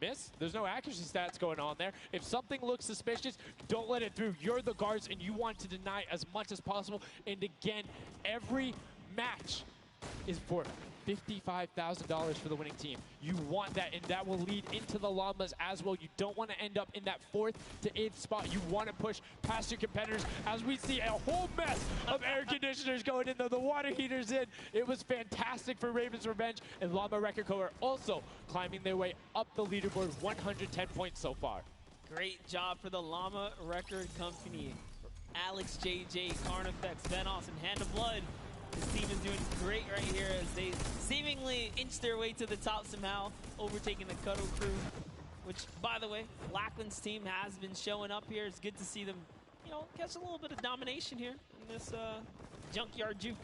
miss. There's no accuracy stats going on there. If something looks suspicious, don't let it through. You're the guards, and you want to deny as much as possible. And again, every match is for $55,000 for the winning team. You want that, and that will lead into the llamas as well. You don't want to end up in that 4th to 8th spot. You want to push past your competitors, as we see a whole mess of air conditioners going in, the water heaters in. It was fantastic for Raven's Revenge, and Llama Record Co. are also climbing their way up the leaderboard, 110 points so far. Great job for the Llama Record Company. Alex, JJ, Carnifex, Venos, and Hand of Blood. This team is doing great right here as they seemingly inch their way to the top somehow, overtaking the Cuddle crew, which, by the way, Lachlan's team has been showing up here. It's good to see them, you know, catch a little bit of domination here in this junkyard juke.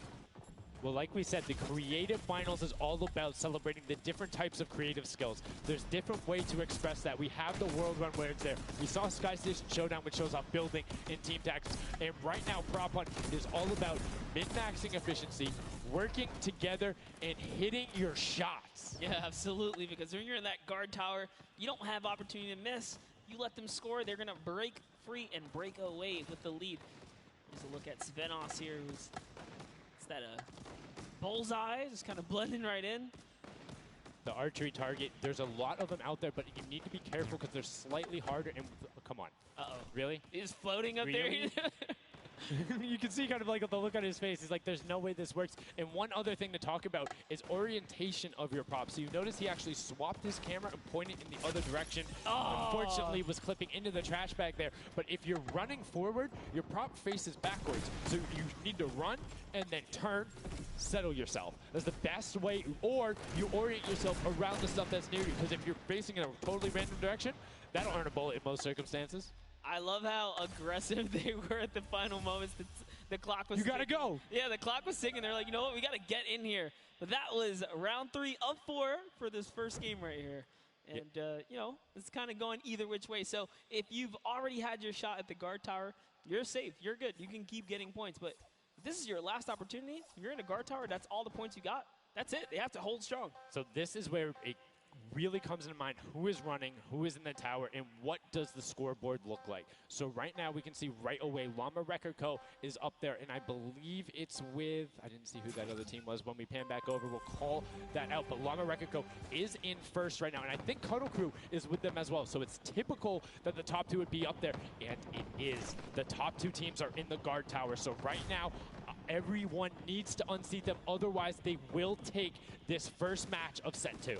Well, like we said, the creative finals is all about celebrating the different types of creative skills. There's different ways to express that. We have the world run where it's there. We saw Sky Station Showdown, which shows off building in team tactics. And right now, Prop Hunt is all about min-maxing efficiency, working together, and hitting your shots. Yeah, absolutely, because when you're in that guard tower, you don't have opportunity to miss. You let them score, they're going to break free and break away with the lead. Here's a look at Svenos here, who's that bullseye, just kind of blending right in. The archery target, there's a lot of them out there, but you need to be careful because they're slightly harder. And come on. Uh-oh. Really? He's floating up Really? there. You can see kind of like the look on his face. He's like, there's no way this works. And one other thing to talk about is orientation of your prop. So you notice he actually swapped his camera and pointed in the other direction. Oh. Unfortunately, was clipping into the trash bag there. But if you're running forward, your prop faces backwards. So you need to run and then turn, settle yourself. That's the best way. Or you orient yourself around the stuff that's near you. Because if you're facing in a totally random direction, that'll earn a bullet in most circumstances. I love how aggressive they were at the final moments. The clock was You gotta go. Yeah, the clock was ticking. They're like, you know what, we gotta get in here. But that was round 3 of 4 for this first game right here. And, you know, it's kind of going either which way. So if you've already had your shot at the guard tower, you're safe. You're good. You can keep getting points. But if this is your last opportunity, if you're in a guard tower, that's all the points you got. That's it. They have to hold strong. So this is where it really comes into mind who is running, who is in the tower, and what does the scoreboard look like. So right now we can see right away Llama Record Co. is up there, and I believe it's with, I didn't see who that other team was. When we pan back over, we'll call that out. But Llama Record Co. is in first right now, and I think Cuddle Crew is with them as well. So it's typical that the top 2 would be up there, and it is. The top 2 teams are in the guard tower. So right now, everyone needs to unseat them. Otherwise, they will take this first match of set 2.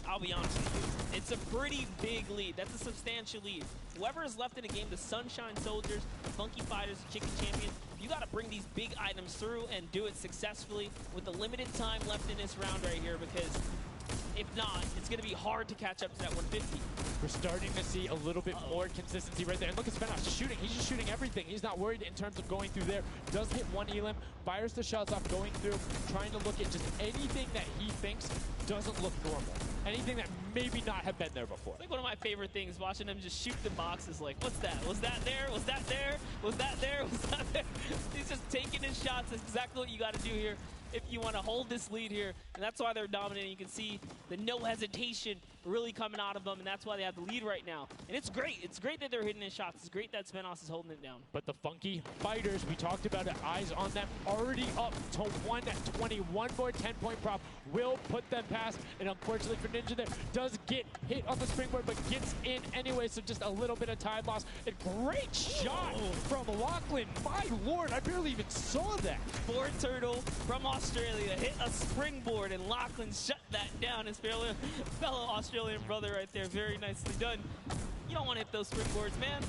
I'll be honest with you, it's a pretty big lead. That's a substantial lead. Whoever is left in the game, the Sunshine Soldiers, Funky Fighters, Chicken Champions, you got to bring these big items through and do it successfully with the limited time left in this round right here, because if not, it's going to be hard to catch up to that 150. We're starting to see a little bit more consistency right there. And look at Svenos just shooting. He's just shooting everything. He's not worried in terms of going through there. Does hit one elim, fires the shots off going through, trying to look at just anything that he thinks doesn't look normal. Anything that maybe not have been there before. It's like one of my favorite things, watching him just shoot the boxes like, what's that? Was that there? Was that there? Was that there? Was that there? He's just taking his shots. That's exactly what you got to do here if you want to hold this lead here. And that's why they're dominating. You can see the no hesitation really coming out of them, and that's why they have the lead right now. And it's great. It's great that they're hitting his shots. It's great that Svenos is holding it down. But the Funky Fighters, we talked about it, eyes on them, already up to 120. One more 10-point prop will put them past. And unfortunately for Ninja there, does get hit on the springboard, but gets in anyway, so just a little bit of time loss. A great shot from Lachlan. My lord, I barely even saw that. Ford Turtle from Australia hit a springboard, and Lachlan shut that down. His fellow Australian brother right there. Very nicely done. You don't want to hit those springboards, man.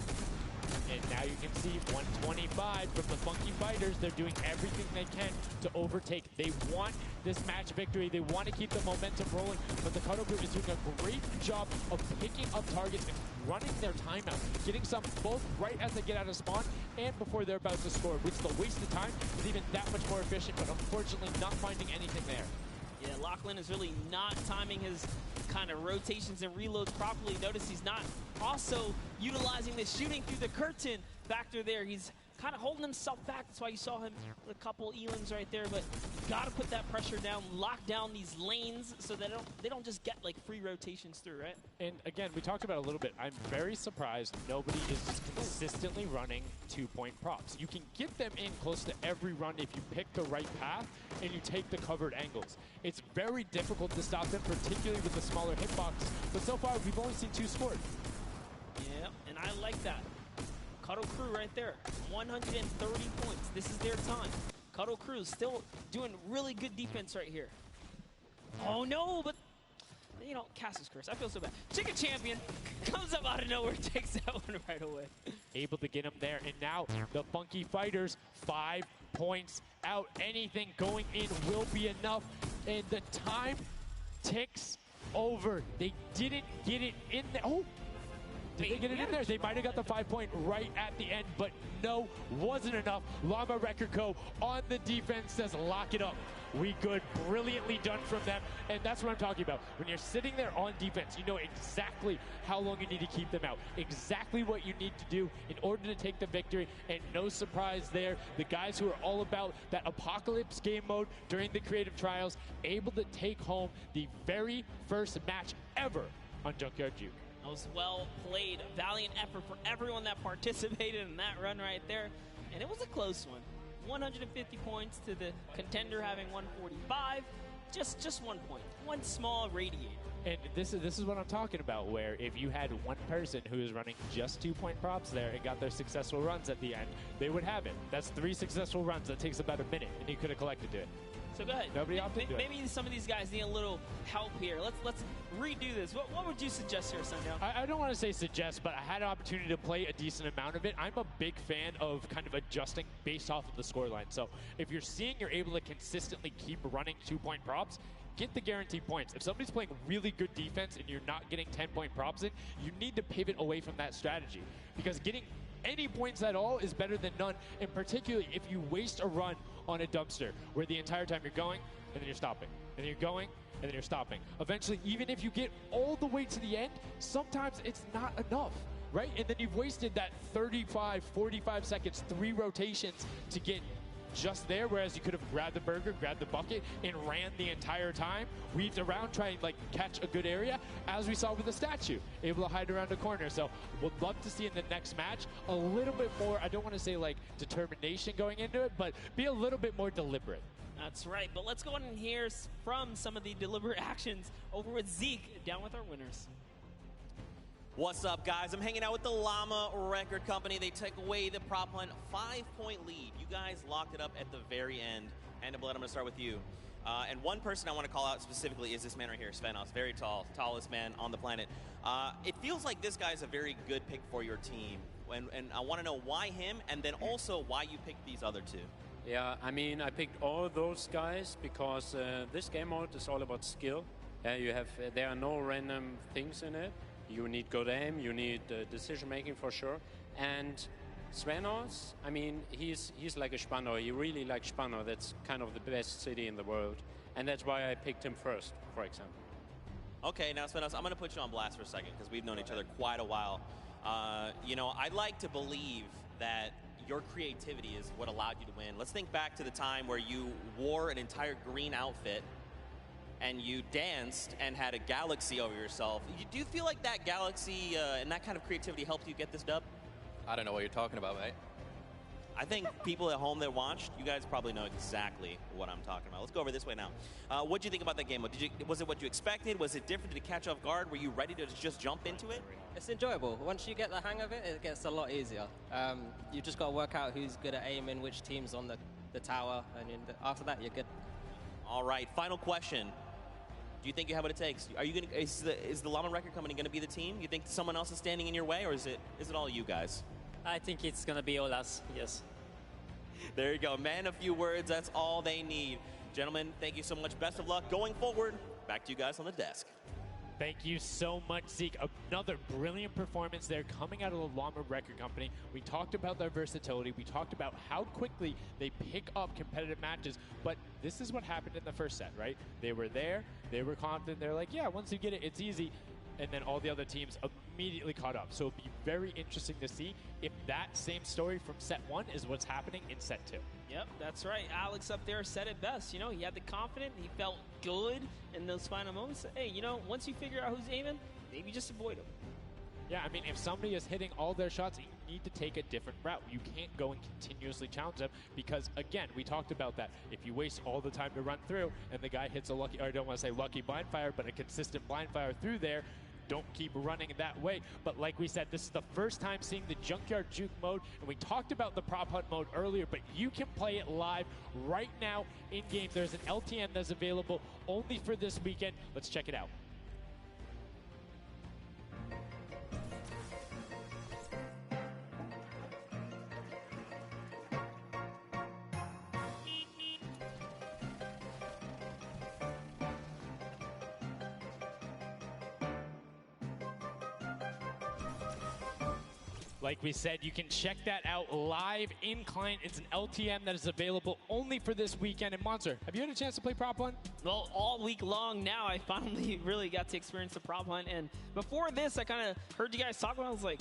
And now you can see 125 from the Funky Fighters. They're doing everything they can to overtake. They want this match victory. They want to keep the momentum rolling. But the Cuddle Group is doing a great job of picking up targets and running their timeout, getting some both right as they get out of spawn and before they're about to score, which the waste of time is even that much more efficient, but unfortunately not finding anything there. Yeah, Lachlan is really not timing his kind of rotations and reloads properly. Notice he's not also utilizing the shooting through the curtain factor there. He's kind of holding himself back. That's why you saw him with a couple Elings right there. But you got to put that pressure down, lock down these lanes so that they don't just get like free rotations through, right? And again, we talked about it a little bit. I'm very surprised nobody is just consistently running 2-point props. You can get them in close to every run if you pick the right path and you take the covered angles. It's very difficult to stop them, particularly with the smaller hitbox. But so far, we've only seen 2 scored. Yeah, and I like that. Cuddle Crew right there, 130 points. This is their time. Cuddle Crew still doing really good defense right here. Oh no, but you know, Cass's curse. I feel so bad. Chicken Champion comes up out of nowhere, takes that one right away. Able to get him there, and now the Funky Fighters 5 points out. Anything going in will be enough, and the time ticks over. They didn't get it in there. Oh, did they get it in there? They might have got the 5-point right at the end, but no, wasn't enough. Llama Record Co. on the defense says lock it up. We good, brilliantly done from them, and that's what I'm talking about. When you're sitting there on defense, you know exactly how long you need to keep them out, exactly what you need to do in order to take the victory, and no surprise there, the guys who are all about that apocalypse game mode during the creative trials, able to take home the very first match ever on Junkyard Juke. That was well played, valiant effort for everyone that participated in that run right there, and it was a close one. 150 points to the contender having 145. Just 1 point, one small radiator. And this is what I'm talking about, where if you had one person who is running just 2-point props there and got their successful runs at the end, they would have it. That's 3 successful runs. That takes about a minute, and you could have collected it. So go ahead. Nobody opted to do it. Maybe some of these guys need a little help here. Let's redo this. What would you suggest here, Sundown? I don't want to say suggest, but I had an opportunity to play a decent amount of it. I'm a big fan of kind of adjusting based off of the scoreline. So if you're seeing you're able to consistently keep running 2-point props, get the guaranteed points. If somebody's playing really good defense and you're not getting 10-point props in, you need to pivot away from that strategy, because getting any points at all is better than none, and particularly if you waste a run on a dumpster where the entire time you're going and then you're stopping, and then you're going and then you're stopping. Eventually, even if you get all the way to the end, sometimes it's not enough, right? And then you've wasted that 35, 45 seconds, 3 rotations to get just there, whereas you could have grabbed the burger, grabbed the bucket, and ran the entire time, weaved around, trying to like catch a good area, as we saw with the statue, able to hide around a corner. So would love to see in the next match a little bit more, I don't want to say like determination going into it, but be a little bit more deliberate. That's right, but let's go on and hear from some of the deliberate actions over with Zeke, down with our winners. What's up, guys? I'm hanging out with the Llama Record Company. They took away the prop hunt, 5-point lead. You guys locked it up at the very end. Hand of blood, I'm going to start with you. And one person I want to call out specifically is this man right here, Svenos. Very tall, tallest man on the planet. It feels like this guy's a very good pick for your team. And I want to know why him, and then also why you picked these other 2. Yeah, I mean, I picked all those guys because this game mode is all about skill. There are no random things in it. You need good aim, you need decision making for sure. And Svenos, I mean, he's like a Spandau. He really likes Spandau. That's kind of the best city in the world. And that's why I picked him first, for example. Okay, now Svenos, I'm going to put you on blast for a second because we've known each other quite a while. You know, I'd like to believe that your creativity is what allowed you to win. Let's think back to the time where you wore an entire green outfit and you danced and had a galaxy over yourself. Do you feel like that galaxy and that kind of creativity helped you get this dub? I don't know what you're talking about, mate. I think people at home that watched, you guys probably know exactly what I'm talking about. Let's go over this way now. What did you think about that game? Was it what you expected? Was it different? Did it catch off guard? Were you ready to just jump into it? It's enjoyable. Once you get the hang of it, it gets a lot easier. You just got to work out who's good at aiming, which team's on the tower, and after that, you're good. All right, final question. Do you think you have what it takes? Are you gonna? Is the Llama Record Company going to be the team? You think someone else is standing in your way, or is it all you guys? I think it's going to be all us, yes. There you go. Man, a few words, that's all they need. Gentlemen, thank you so much. Best of luck going forward. Back to you guys on the desk. Thank you so much, Zeke. Another brilliant performance there coming out of the Llama Record Company. We talked about their versatility. We talked about how quickly they pick up competitive matches. But this is what happened in the first set, right? They were there. They were confident. They're like, yeah, once you get it, it's easy. and then all the other teams immediately caught up. So it'll be very interesting to see if that same story from set 1 is what's happening in set 2. Yep, that's right. Alex up there said it best. You know, he had the confidence. He felt good in those final moments. Hey, you know, once you figure out who's aiming, maybe just avoid him. Yeah, I mean, if somebody is hitting all their shots, you need to take a different route. You can't go and continuously challenge them because, again, we talked about that. If you waste all the time to run through and the guy hits a lucky, or I don't want to say lucky blind fire, but a consistent blind fire through there, don't keep running that way. But like we said, this is the first time seeing the Junkyard Juke mode, and we talked about the prop hunt mode earlier, but you can play it live right now in-game. There's an LTN that's available only for this weekend. Let's check it out. Like we said, you can check that out live in client. It's an LTM that is available only for this weekend. And Monster, have you had a chance to play Prop Hunt? Well, all week long now, I finally really got to experience the Prop Hunt. And before this, I kind of heard you guys talk about it. I was like,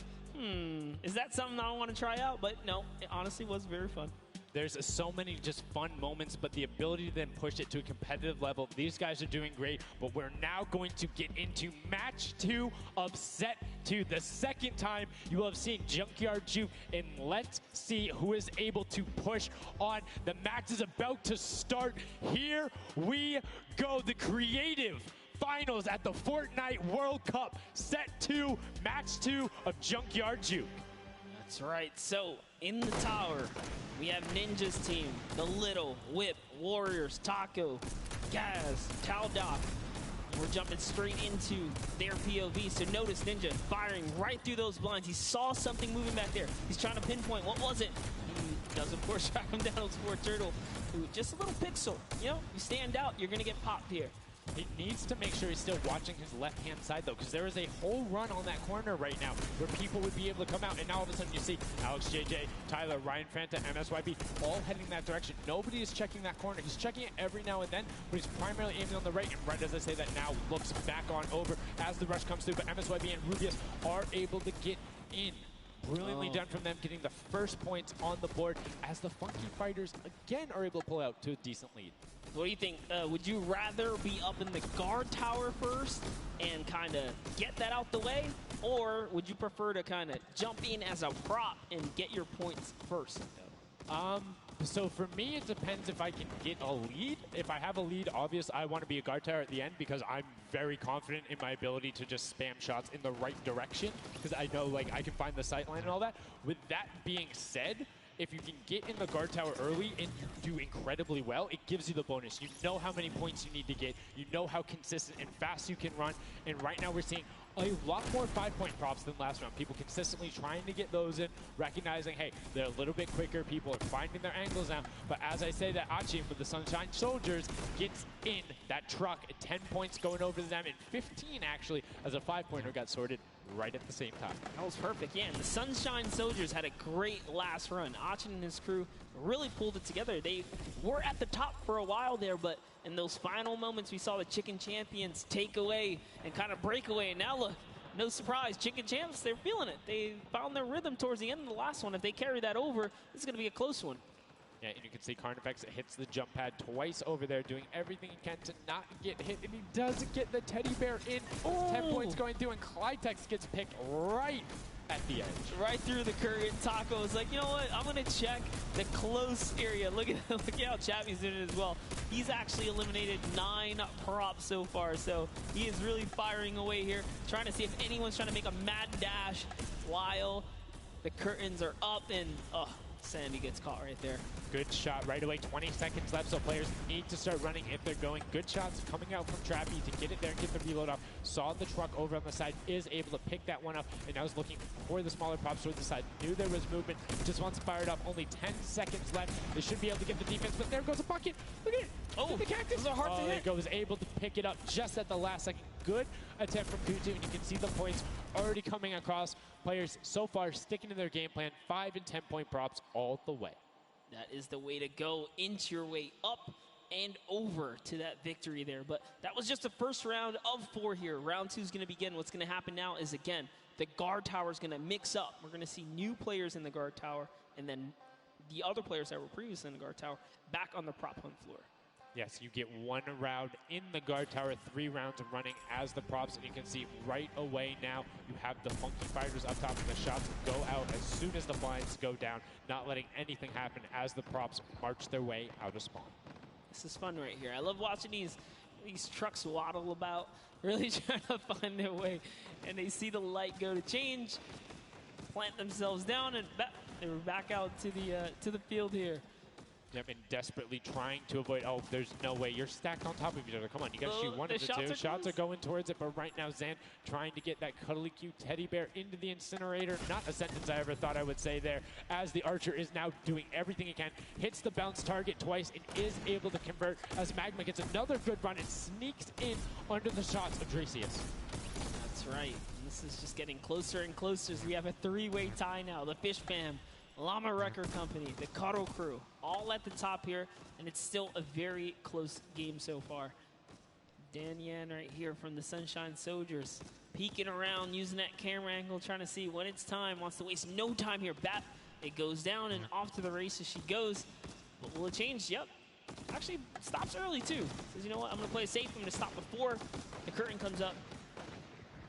is that something I want to try out? But no, it honestly was very fun. There's so many just fun moments, but the ability to then push it to a competitive level, these guys are doing great, but we're now going to get into match 2 of set 2. The second time you will have seen Junkyard Juke, and let's see who is able to push on. The match is about to start. Here we go. The creative finals at the Fortnite World Cup, set 2, match 2 of Junkyard Juke. That's right. So in the tower, we have Ninja's team, the Little, Whip, Warriors, Taco, Gaz, Taldoc. We're jumping straight into their POV. So notice Ninja firing right through those blinds. He saw something moving back there. He's trying to pinpoint. What was it? He does, of course, track him down with Sport Turtle. Ooh, just a little pixel. You know, you stand out, you're going to get popped here. He needs to make sure he's still watching his left-hand side, though, because there is a whole run on that corner right now where people would be able to come out, and now all of a sudden you see Alex JJ, Tyler, Ryan Fanta, MSYB all heading that direction. Nobody is checking that corner. He's checking it every now and then, but he's primarily aiming on the right, and right as I say that now looks back on over as the rush comes through, but MSYB and Rubius are able to get in. Brilliantly done from them, getting the first points on the board as the Funky Fighters again are able to pull out to a decent lead. What do you think? Would you rather be up in the guard tower first and kind of get that out the way? Or would you prefer to kind of jump in as a prop and get your points first? So for me, it depends if I can get a lead. If I have a lead, obviously I want to be a guard tower at the end because I'm very confident in my ability to just spam shots in the right direction because I know like I can find the sight line and all that. With that being said, if you can get in the guard tower early and you do incredibly well, it gives you the bonus. You know how many points you need to get. You know how consistent and fast you can run. And right now we're seeing a lot more 5-point props than last round. People consistently trying to get those in, recognizing, hey, they're a little bit quicker. People are finding their angles now. But as I say that Achim with the Sunshine Soldiers gets in that truck. 10 points going over to them, and 15 actually as a 5-pointer got sorted right at the same time. That was perfect. Yeah, and the Sunshine Soldiers had a great last run. Achin and his crew really pulled it together. They were at the top for a while there, but in those final moments, we saw the Chicken Champions take away and kind of break away. And now look, no surprise, Chicken Champs, they're feeling it. They found their rhythm towards the end of the last one. If they carry that over, this is going to be a close one. Yeah, and you can see Carnifex hits the jump pad twice over there, doing everything he can to not get hit, and he does get the teddy bear in. Oh. 10 points going through, and Clytex gets picked right at the edge. Right through the current. Taco is like, you know what? I'm going to check the close area. Look at how Chappie's doing it as well. He's actually eliminated 9 props so far, so he is really firing away here, trying to see if anyone's trying to make a mad dash while the curtains are up, and Sandy gets caught right there. Good shot right away. 20 seconds left, so players need to start running if they're going. Good shots coming out from Trappy to get it there and get the reload off. Saw the truck over on the side, is able to pick that one up, and now is looking for the smaller props towards the side. Knew there was movement, just wants to fire it up. Only 10 seconds left. They should be able to get the defense, but there goes a bucket. Look at it. Oh, the cactus. those are hard to hit. There goes, able to pick it up just at the last second. Good attempt from Kutu, and you can see the points already coming across. Players so far sticking to their game plan. 5 and 10 point props all the way. That is the way to go. Inch your way up and over to that victory there. But that was just the first round of 4 here. Round 2 is going to begin. What's going to happen now is, again, the guard tower is going to mix up. We're going to see new players in the guard tower, and then the other players that were previously in the guard tower back on the prop hunt floor. Yes, you get 1 round in the guard tower, 3 rounds of running as the props, and you can see right away now you have the funky fighters up top, and the shots go out as soon as the blinds go down, not letting anything happen as the props march their way out of spawn. This is fun right here. I love watching these trucks waddle about, really trying to find their way, and they see the light go to change, plant themselves down, and they were back out to the field here. Yep, and desperately trying to avoid, oh, there's no way. You're stacked on top of each other. Come on, you got to shoot one of the two. Shots are going towards it, but right now Zan trying to get that cuddly cute teddy bear into the incinerator. Not a sentence I ever thought I would say there, as the archer is now doing everything he can. Hits the bounce target twice and is able to convert as Magma gets another good run and sneaks in under the shots of Dracius. That's right. And this is just getting closer and closer as we have a 3-way tie now. The Fish Fam, Llama Record Company, the Cuddle Crew, all at the top here, and it's still a very close game so far. Dan Yan right here from the Sunshine Soldiers, peeking around, using that camera angle, trying to see when it's time, wants to waste no time here. Bat, it goes down and off to the races she goes. But will it change? Yep. Actually, stops early too. Says, you know what, I'm gonna play it safe, I'm gonna stop before the curtain comes up.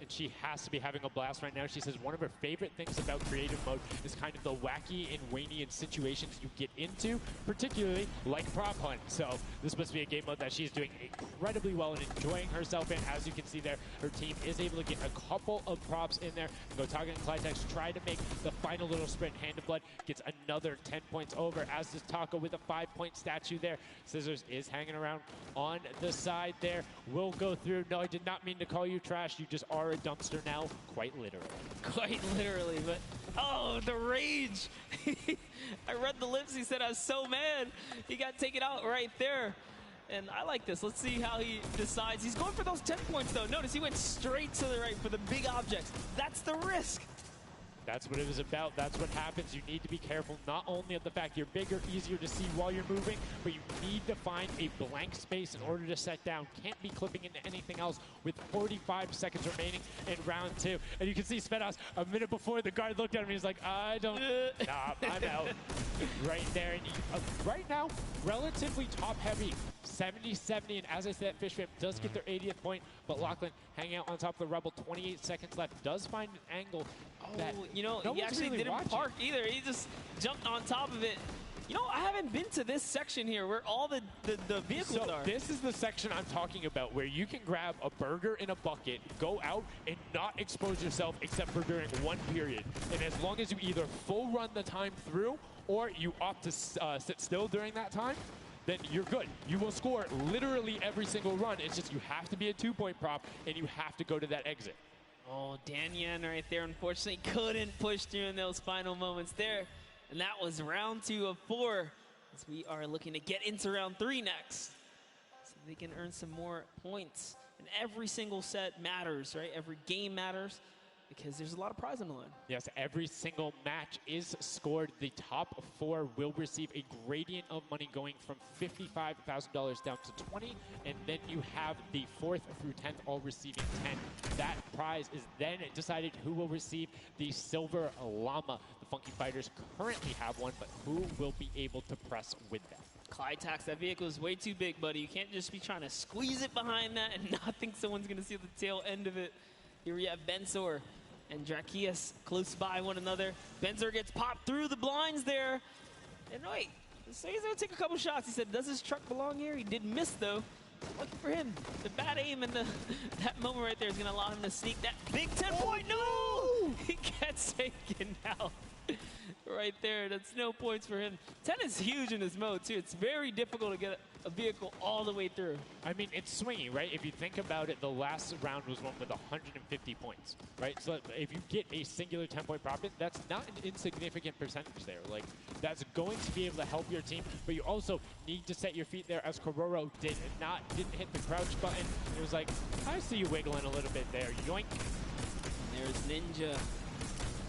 And she has to be having a blast right now. She says one of her favorite things about creative mode is kind of the wacky and Waynian situations you get into, particularly like prop hunt. So this must be a game mode that she's doing incredibly well and enjoying herself in. As you can see there, her team is able to get a couple of props in there. Gotaga and Clytex try to make the final little sprint. Hand of Blood gets another 10 points over, as does Taco with a 5-point statue there. Scissors is hanging around on the side there. Will go through. No, I did not mean to call you trash. You just are a dumpster now, quite literally. Quite literally, but oh, the rage. I read the lips, he said I was so mad. He got taken out right there. And I like this. Let's see how he decides. He's going for those 10 points though. Notice he went straight to the right for the big objects. That's the risk. That's what it was about. That's what happens. You need to be careful not only of the fact you're bigger, easier to see while you're moving, but you need to find a blank space in order to set down. Can't be clipping into anything else with 45 seconds remaining in round 2. And you can see Svetos a minute before the guard looked at him. He's like, I don't, nah, I'm out. Right there. And right now, relatively top heavy. 70-70, and as I said, Fish Fam does get their 80th point, but Lachlan hanging out on top of the Rebel, 28 seconds left, does find an angle that you know, he actually really didn't park either. He just jumped on top of it. You know, I haven't been to this section here where all the vehicles are. This is the section I'm talking about, where you can grab a burger in a bucket, go out, and not expose yourself except for during one period. And as long as you either full run the time through, or you opt to sit still during that time, then you're good. You will score literally every single run. It's just you have to be a 2-point prop, and you have to go to that exit. Oh, Dan Yan right there, unfortunately, couldn't push through in those final moments there. And that was round 2 of 4, as we are looking to get into round 3 next. So they can earn some more points. And every single set matters, right? Every game matters, because there's a lot of prize on the line. Yes, every single match is scored. The top 4 will receive a gradient of money going from $55,000 down to 20, and then you have the 4th through 10th all receiving 10. That prize is then decided who will receive the Silver Llama. The Funky Fighters currently have one, but who will be able to press with them? Clytax, that vehicle is way too big, buddy. You can't just be trying to squeeze it behind that and not think someone's going to see the tail end of it. Here we have Bensor and Dracius close by one another. Bensor gets popped through the blinds there. And wait, so he's going to take a couple shots. He said, does this truck belong here? He did miss, though. Lucky for him. The bad aim and that moment right there is going to allow him to sneak that big 10-point. No! He gets taken out. Right there, that's no points for him. 10 is huge in this mode, too. It's very difficult to get a vehicle all the way through. I mean, it's swingy, right? If you think about it, the last round was one with 150 points, right? So if you get a singular 10-point profit, that's not an insignificant percentage there. Like, that's going to be able to help your team, but you also need to set your feet there, as Kororo didn't hit the crouch button. It was like, I see you wiggling a little bit there. Yoink. There's Ninja,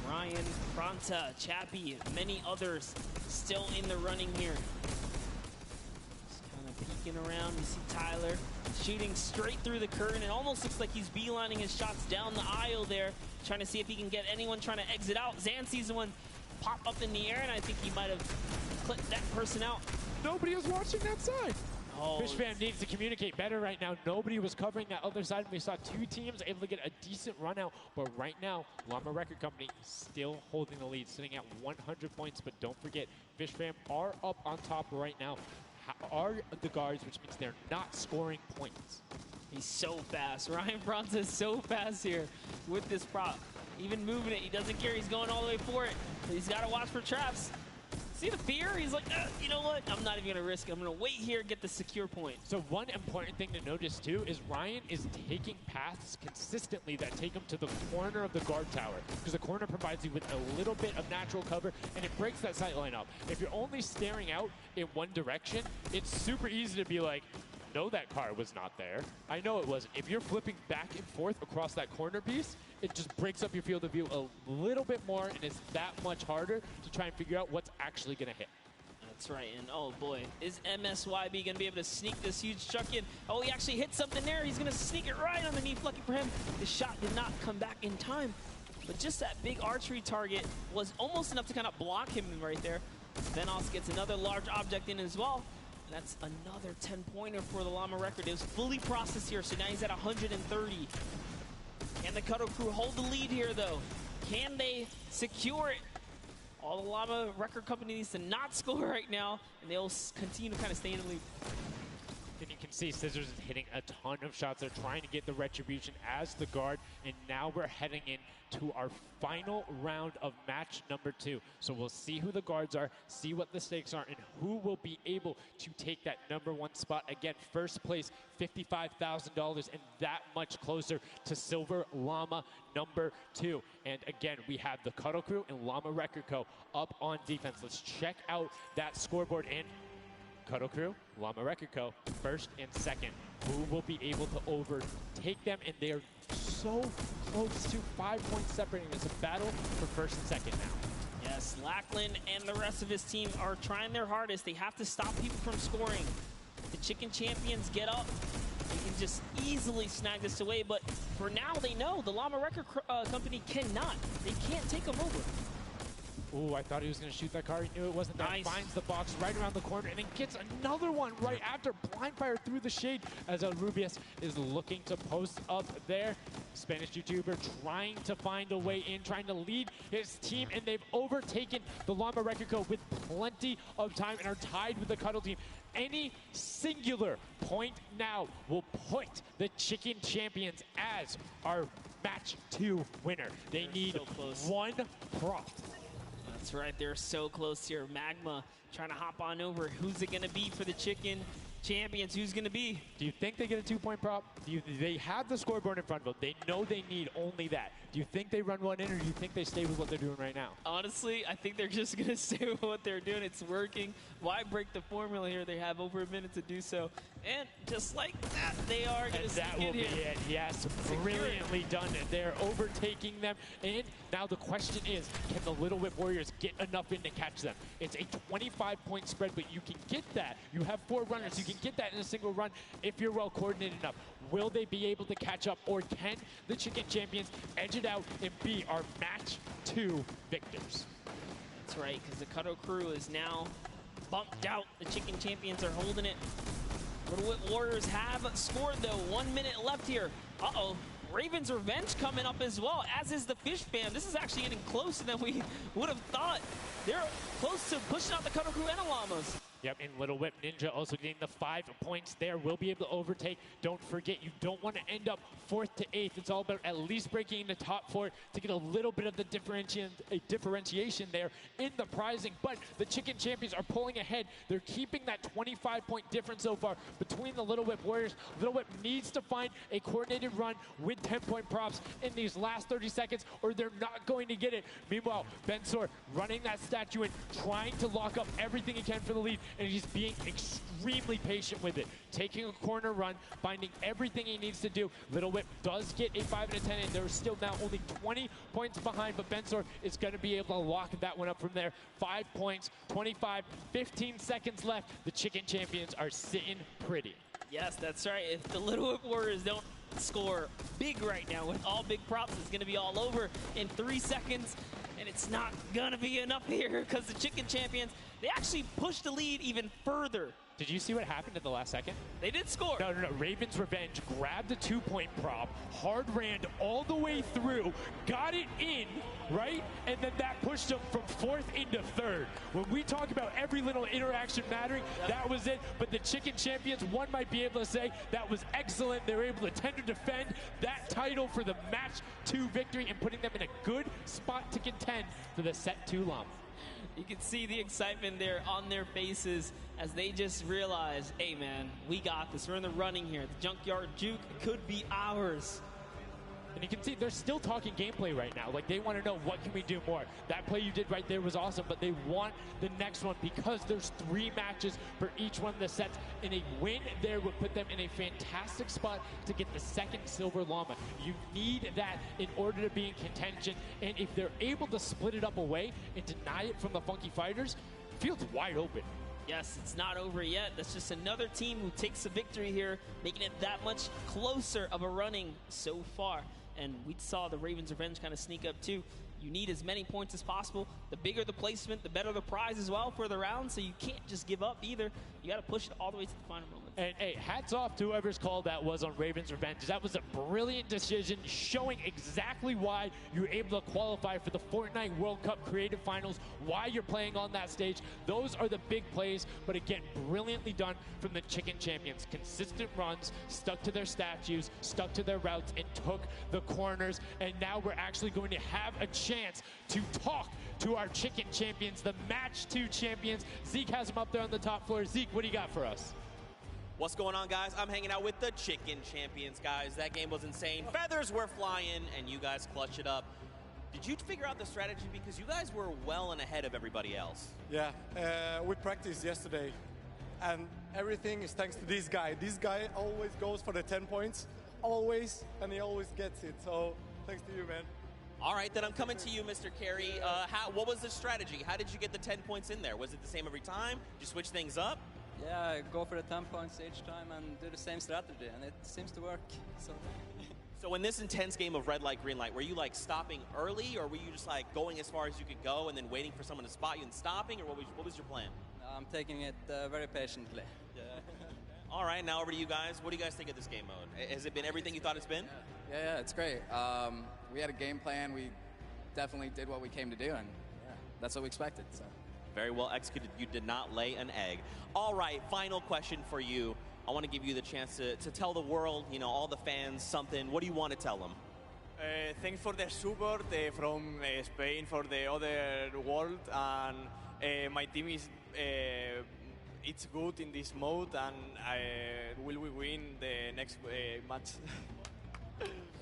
Ryan, Fronta, Chappie, many others still in the running here. Just kind of Looking around, you see Tyler shooting straight through the curtain. It almost looks like he's beelining his shots down the aisle there, trying to see if he can get anyone trying to exit out. Zan sees the one pop up in the air, and I think he might have clipped that person out. Nobody was watching that side. Oh, Fish Fam needs to communicate better right now. Nobody was covering that other side. We saw two teams able to get a decent run out. But right now, Llama Record Company still holding the lead, sitting at 100 points. But don't forget, Fish Fam are up on top right now. Are the guards, which means they're not scoring points. He's so fast. Ryan Bronze is so fast here with this prop. Even moving it, he doesn't care. He's going all the way for it. But he's got to watch for traps. See the fear? He's like, you know what? I'm not even going to risk it. I'm going to wait here, get the secure point. So one important thing to notice, too, is Ryan is taking paths consistently that take him to the corner of the guard tower, because the corner provides you with a little bit of natural cover, and it breaks that sight line up. If you're only staring out in one direction, it's super easy to be like, no, that car was not there. I know it wasn't. If you're flipping back and forth across that corner piece, it just breaks up your field of view a little bit more, and it's that much harder to try and figure out what's actually going to hit. That's right, and oh boy, is MSYB going to be able to sneak this huge chuck in? Oh, he actually hit something there. He's going to sneak it right underneath. Lucky for him, the shot did not come back in time. But just that big archery target was almost enough to kind of block him right there. Venos gets another large object in as well. That's another 10-pointer for the Llama Record. It was fully processed here, so now he's at 130. Can the Cuddle Crew hold the lead here, though? Can they secure it? All the Llama Record Company needs to not score right now, and they'll continue to kind of stay in the lead. And you can see Scissors is hitting a ton of shots. They're trying to get the retribution as the guard, and now we're heading into our final round of match number 2. So we'll see who the guards are, see what the stakes are, and who will be able to take that #1 spot. Again, first place, $55,000, and that much closer to Silver Llama #2. And again, we have the Cuddle Crew and Llama Record Co. up on defense. Let's check out that scoreboard. And Cuddle Crew, Llama Record Co., first and second. Who will be able to overtake them? And they are so close to 5 points separating. It's a battle for first and second now. Yes, Lackland and the rest of his team are trying their hardest. They have to stop people from scoring. The Chicken Champions get up. They can just easily snag this away. But for now, they know the Llama Record Company cannot. They can't take them over. Ooh, I thought he was going to shoot that car. He knew it wasn't there. Nice. Finds the box right around the corner and then gets another one right after. Blind fire through the shade as El Rubius is looking to post up there. Spanish YouTuber trying to find a way in, trying to lead his team, and they've overtaken the Llama Record Co. with plenty of time and are tied with the Cuddle team. Any singular point now will put the Chicken Champions as our match 2 winner. They need so close. one prop. That's right, they're so close here. Magma trying to hop on over. Who's it going to be for the Chicken Champions? Who's going to be? Do you think they get a 2-point prop? They have the scoreboard in front of them. They know they need only that. Do you think they run one in, or do you think they stay with what they're doing right now? Honestly, I think they're just going to stay with what they're doing. It's working. Why break the formula here? They have over a minute to do so. And just like that, they are going to sneak that will be it. Yes, brilliantly done. They're overtaking them. And now the question is, can the Little Whip Warriors get enough in to catch them? It's a 25-point spread, but you can get that. You have 4 runners. You can get that in a single run if you're well coordinated enough. Will they be able to catch up, or can the Chicken Champions edge it out and be our match 2 victors? That's right, because the Cuddle Crew is now bumped out. The Chicken Champions are holding it. Little Whip Warriors have scored, though. 1 minute left here. Uh-oh. Raven's Revenge coming up as well, as is the Fish Fam. This is actually getting closer than we would have thought. They're close to pushing out the Cuddle Crew and the Llamas. Yep, and Little Whip Ninja also getting the 5 points there. Will be able to overtake. Don't forget, you don't want to end up 4th to 8th. It's all about at least breaking into top 4 to get a little bit of the differentiation there in the prizing. But the Chicken Champions are pulling ahead. They're keeping that 25-point difference so far between the Little Whip Warriors. Little Whip needs to find a coordinated run with 10-point props in these last 30 seconds, or they're not going to get it. Meanwhile, Bensor running that statue in, trying to lock up everything he can for the lead. and he's being extremely patient with it. Taking a corner run, finding everything he needs to do. Little Whip does get a 5 and a 10, and they're still now only 20 points behind, but Bensor is going to be able to lock that one up from there. 5 points, 25, 15 seconds left. The Chicken Champions are sitting pretty. Yes, that's right. If the Little Whip Warriors don't score big right now with all big props, it's going to be all over in 3 seconds. And it's not going to be enough here because the Chicken Champions, they actually pushed the lead even further. Did you see what happened at the last second? They did score. No. Raven's Revenge grabbed the 2-point prop, hard ran all the way through, got it in, right? And then that pushed him from 4th into 3rd. When we talk about every little interaction mattering, that was it. But the Chicken Champions, one might be able to say that was excellent. They were able to tend to defend that title for the match 2 victory and putting them in a good spot to contend for the set 2 Llama. You can see the excitement there on their faces as they just realize, hey man, we got this. We're in the running here. The Junkyard Juke could be ours. And you can see they're still talking gameplay right now. Like, they want to know, what can we do more? That play you did right there was awesome, but they want the next one because there's 3 matches for each one of the sets. And a win there would put them in a fantastic spot to get the 2nd Silver Llama. You need that in order to be in contention. And if they're able to split it up away and deny it from the Funky Fighters, the field's wide open. Yes, it's not over yet. That's just another team who takes a victory here, making it that much closer of a running so far. And we saw the Ravens Revenge kind of sneak up too. You need as many points as possible. The bigger the placement, the better the prize as well for the round, so you can't just give up either. You got to push it all the way to the final moment. And hey, hats off to whoever's call that was on Ravens Revenge. That was a brilliant decision, showing exactly why you were able to qualify for the Fortnite World Cup Creative Finals, why you're playing on that stage. Those are the big plays, but again, brilliantly done from the Chicken Champions. Consistent runs, stuck to their statues, stuck to their routes, and took the corners. And now we're actually going to have a chance to talk to our Chicken Champions, the Match 2 champions. Zeke has them up there on the top floor. Zeke, what do you got for us? What's going on, guys? I'm hanging out with the Chicken Champions, guys. That game was insane. Feathers were flying, and you guys clutched it up. Did you figure out the strategy? Because you guys were well and ahead of everybody else. Yeah, we practiced yesterday, and everything is thanks to this guy. This guy always goes for the 10 points, always, and he always gets it. So thanks to you, man. All right, then I'm coming to you, Mr. Carey. What was the strategy? How did you get the 10 points in there? Was it the same every time? Did you switch things up? Yeah, go for the 10 points each time and do the same strategy, and it seems to work. So in this intense game of red light, green light, were you like stopping early, or were you just like going as far as you could go and then waiting for someone to spot you and stopping, or what was your plan? I'm taking it very patiently. Yeah. All right, now over to you guys. What do you guys think of this game mode? Has it been everything you thought it's been? Yeah, it's great. We had a game plan. We definitely did what we came to do, and that's what we expected. So. Very well executed. You did not lay an egg. All right, final question for you. I want to give you the chance to tell the world, you know, all the fans something. What do you want to tell them? Thanks for the support from Spain, for the other world, and my team is it's good in this mode, and will we win the next match?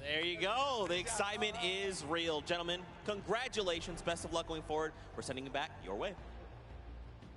There you go. The excitement is real. Gentlemen, congratulations. Best of luck going forward. We're sending it back your way.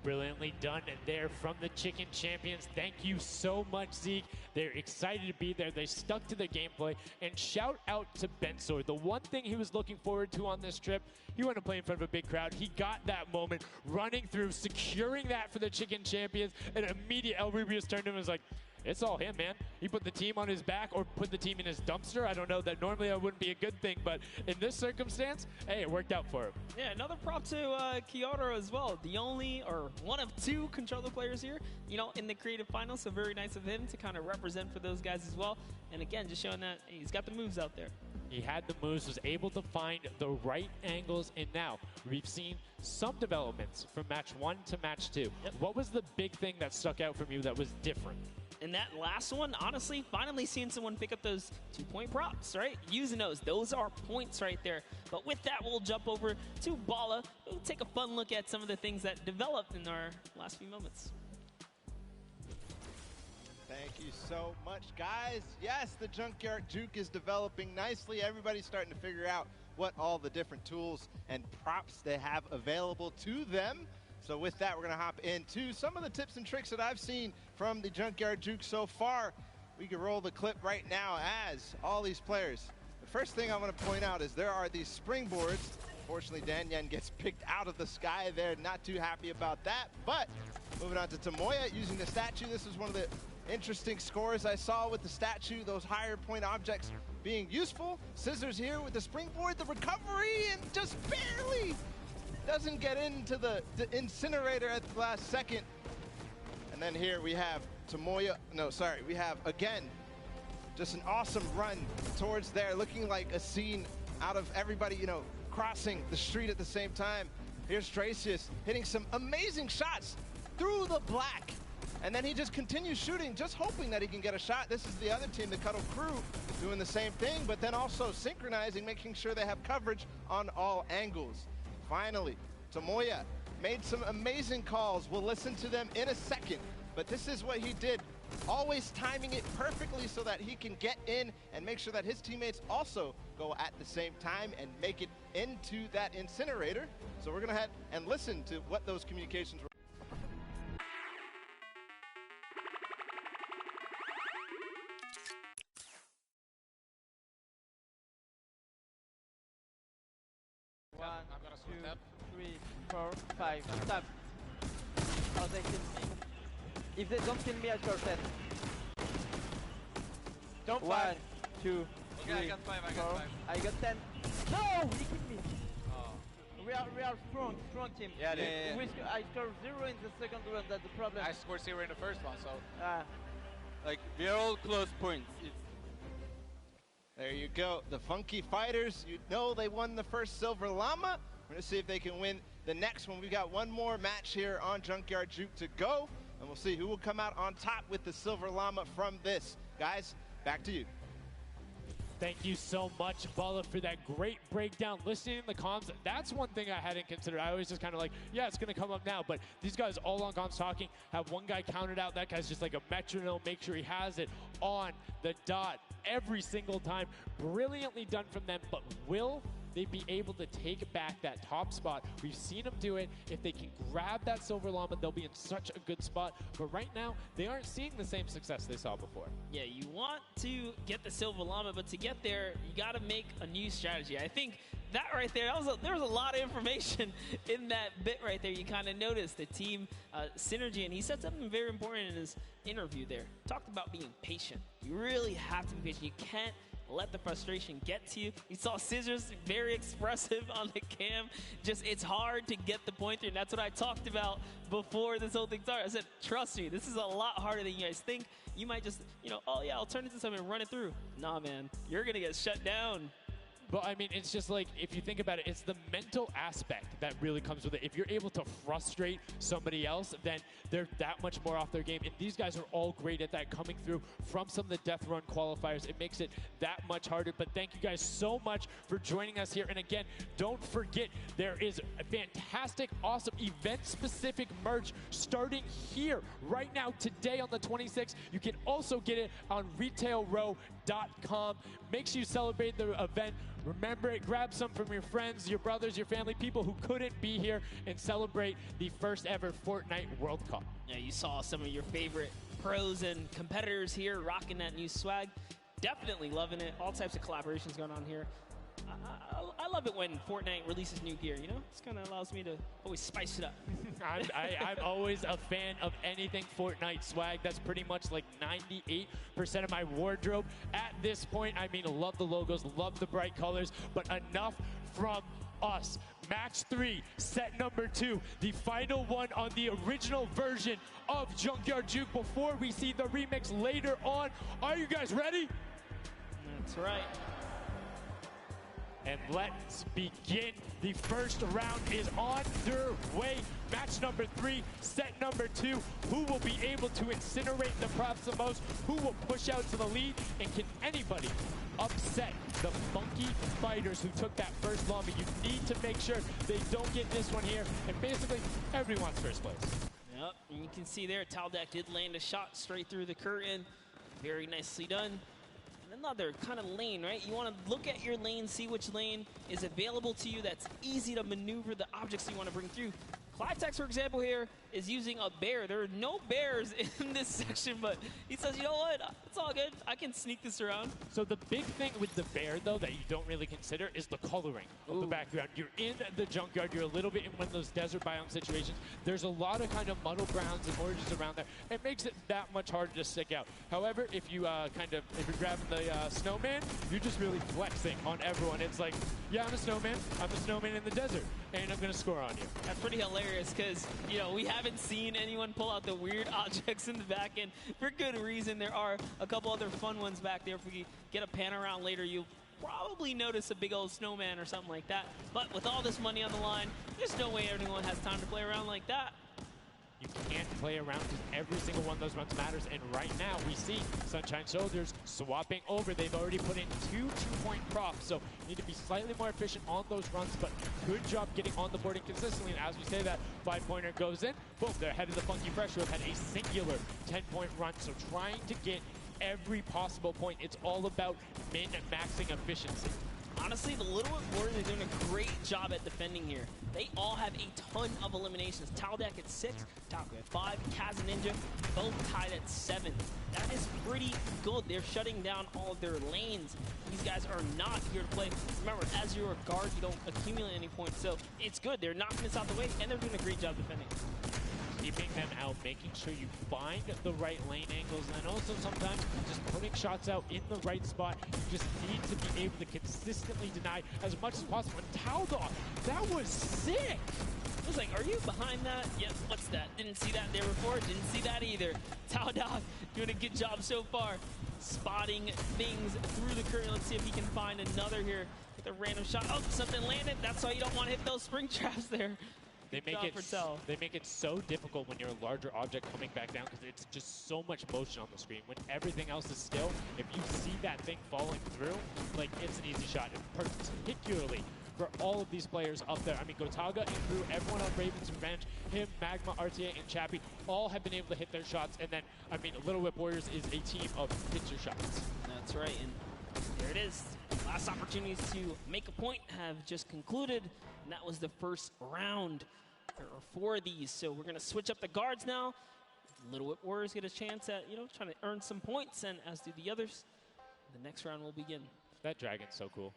Brilliantly done there from the Chicken Champions. Thank you so much, Zeke. They're excited to be there. They stuck to the gameplay. And shout out to Bensor. The one thing he was looking forward to on this trip, he wanted to play in front of a big crowd. He got that moment, running through, securing that for the Chicken Champions. And immediate El Rubius turned to him and was like, it's all him, man. He put the team on his back or put the team in his dumpster. I don't know, that normally that wouldn't be a good thing, but in this circumstance, hey, it worked out for him. Yeah, another prop to Kyoto as well. The only, or one of 2 controller players here, you know, in the creative finals, so very nice of him to kind of represent for those guys as well. And again, just showing that hey, he's got the moves out there. He had the moves, was able to find the right angles, and now we've seen some developments from match 1 to match 2. Yep. What was the big thing that stuck out from you that was different? And that last one, honestly, finally seeing someone pick up those 2-point props, right? Using those are points right there. But with that, we'll jump over to Bala. We'll take a fun look at some of the things that developed in our last few moments. Thank you so much, guys. Yes, the Junkyard Juke is developing nicely. Everybody's starting to figure out what all the different tools and props they have available to them. So with that, we're going to hop into some of the tips and tricks that I've seen from the Junkyard Juke so far. We can roll the clip right now as all these players. The first thing I want to point out is there are these springboards. Unfortunately, Danyan gets picked out of the sky there. Not too happy about that. But moving on to Tomoya using the statue. This is one of the interesting scores I saw with the statue. Those higher point objects being useful. Scissors here with the springboard. The recovery and just barely doesn't get into the incinerator at the last second. And then here we have Tomoya. No, sorry. We have, again, just an awesome run towards there. Looking like a scene out of everybody, you know, crossing the street at the same time. Here's Tracius hitting some amazing shots through the black. And then he just continues shooting, just hoping that he can get a shot. This is the other team, the Cuddle Crew, doing the same thing, but then also synchronizing, making sure they have coverage on all angles. Finally, Tomoya made some amazing calls. We'll listen to them in a second, but this is what he did. Always timing it perfectly so that he can get in and make sure that his teammates also go at the same time and make it into that incinerator. So we're gonna head and listen to what those communications were. One, two, 3, 4, 5. Stop. Oh, they kill me. If they don't kill me, I score 10. Don't 1, 2, 3, Okay, I got 5, I got 5. I got 10. No! He killed me. Oh. We are strong team. Yeah. I scored 0 in the second round, that's the problem. I scored 0 in the first one, so like, we are all close points. There you go, the Funky Fighters. You know they won the first Silver Llama. We're gonna see if they can win the next one. We've got one more match here on Junkyard Juke to go, and we'll see who will come out on top with the Silver Llama from this. Guys, back to you. Thank you so much, Bala, for that great breakdown. Listening in the comms, that's one thing I hadn't considered. I always just kind of like, yeah, it's going to come up now. But these guys all on comms talking, have one guy counted out. That guy's just like a metronome. Make sure he has it on the dot every single time. Brilliantly done from them. But will they be able to take back that top spot? We've seen them do it. If they can grab that Silver Llama, they'll be in such a good spot. But right now, they aren't seeing the same success they saw before. Yeah, you want to get the Silver Llama, but to get there, you got to make a new strategy. I think that right there, there was a lot of information in that bit right there. You kind of noticed the team synergy, and he said something very important in his interview there. Talked about being patient. You really have to be patient. You can't let the frustration get to you. You saw Scissors very expressive on the cam. Just, it's hard to get the pointer, and that's what I talked about before this whole thing started. I said, trust me, this is a lot harder than you guys think. You might just, you know, oh yeah, I'll turn it to something and run it through. Nah, man, you're gonna get shut down. But I mean, it's just like, if you think about it, it's the mental aspect that really comes with it. If you're able to frustrate somebody else, then they're that much more off their game. And these guys are all great at that, coming through from some of the Death Run qualifiers. It makes it that much harder. But thank you guys so much for joining us here. And again, don't forget, there is a fantastic, awesome event-specific merch starting here right now, today on the 26th. You can also get it on retailrow.com. Make sure you celebrate the event. Remember it, grab some from your friends, your brothers, your family, people who couldn't be here, and celebrate the first ever Fortnite World Cup. Yeah, you saw some of your favorite pros and competitors here rocking that new swag. Definitely loving it. All types of collaborations going on here. I love it when Fortnite releases new gear, you know? This kind of allows me to always spice it up. I'm always a fan of anything Fortnite swag. That's pretty much like 98% of my wardrobe at this point. I mean, love the logos, love the bright colors, but enough from us. Match 3, set number 2, the final one on the original version of Junkyard Juke before we see the remix later on. Are you guys ready? That's right. And let's begin. The first round is underway. Match number 3, set number 2. Who will be able to incinerate the props the most? Who will push out to the lead? And can anybody upset the Funky Fighters who took that first llama? You need to make sure they don't get this one here. And basically, everyone's first place. Yep, and you can see there, Taldeck did land a shot straight through the curtain. Very nicely done. Another kind of lane, right? You want to look at your lane, see which lane is available to you that's easy to maneuver the objects you want to bring through. Clitex, for example, here is using a bear. There are no bears in this section, but he says, you know what? It's all good. I can sneak this around. So the big thing with the bear, though, that you don't really consider is the coloring of the background. You're in the junkyard. You're a little bit in one of those desert biome situations. There's a lot of kind of muddle grounds and mortgages around there. It makes it that much harder to stick out. However, if you're grabbing the snowman, you're just really flexing on everyone. It's like, yeah, I'm a snowman. I'm a snowman in the desert, and I'm going to score on you. That's pretty hilarious because, you know, we haven't seen anyone pull out the weird objects in the back end for good reason. There are a couple other fun ones back there. If we get a pan around later, you'll probably notice a big old snowman or something like that. But with all this money on the line, there's no way anyone has time to play around like that. You can't play around because every single one of those runs matters. And right now, we see Sunshine Soldiers swapping over. They've already put in 2 2-point props, so you need to be slightly more efficient on those runs, but good job getting on the board and consistently. And as we say that, 5-pointer goes in, boom, they're ahead of the Funky Fresh, who have had a singular 10-point run. So trying to get every possible point. It's all about min-maxing efficiency. Honestly, the Little Warriors are doing a great job at defending here. They all have a ton of eliminations. Taldeck at 6, Taco at 5, Kaz and Ninja both tied at 7. That is pretty good. They're shutting down all of their lanes. These guys are not here to play. Remember, as you're a guard, you don't accumulate any points, so it's good. They're knocking this out the way, and they're doing a great job defending. Keeping them out, making sure you find the right lane angles, and then also sometimes just putting shots out in the right spot. You just need to be able to consistently deny as much as possible. And Taldog, that was sick! I was like, are you behind that? Yep, what's that? Didn't see that there before, didn't see that either. Taldog doing a good job so far, spotting things through the curtain. Let's see if he can find another here with a random shot. Oh, something landed. That's why you don't want to hit those spring traps there. They make it so difficult when you're a larger object coming back down because it's just so much motion on the screen. When everything else is still, if you see that thing falling through, like, it's an easy shot. And particularly for all of these players up there. I mean, Gotaga and Crew, everyone on Raven's Revenge, him, Magma, RTA, and Chappie, all have been able to hit their shots. And then, I mean, Little Whip Warriors is a team of hit your shots. That's right, and there it is. Last opportunities to make a point have just concluded, and that was the first round. There are 4 of these, so we're going to switch up the guards now. Little Whip Warriors get a chance at, you know, trying to earn some points, and as do the others. The next round will begin. That dragon's so cool.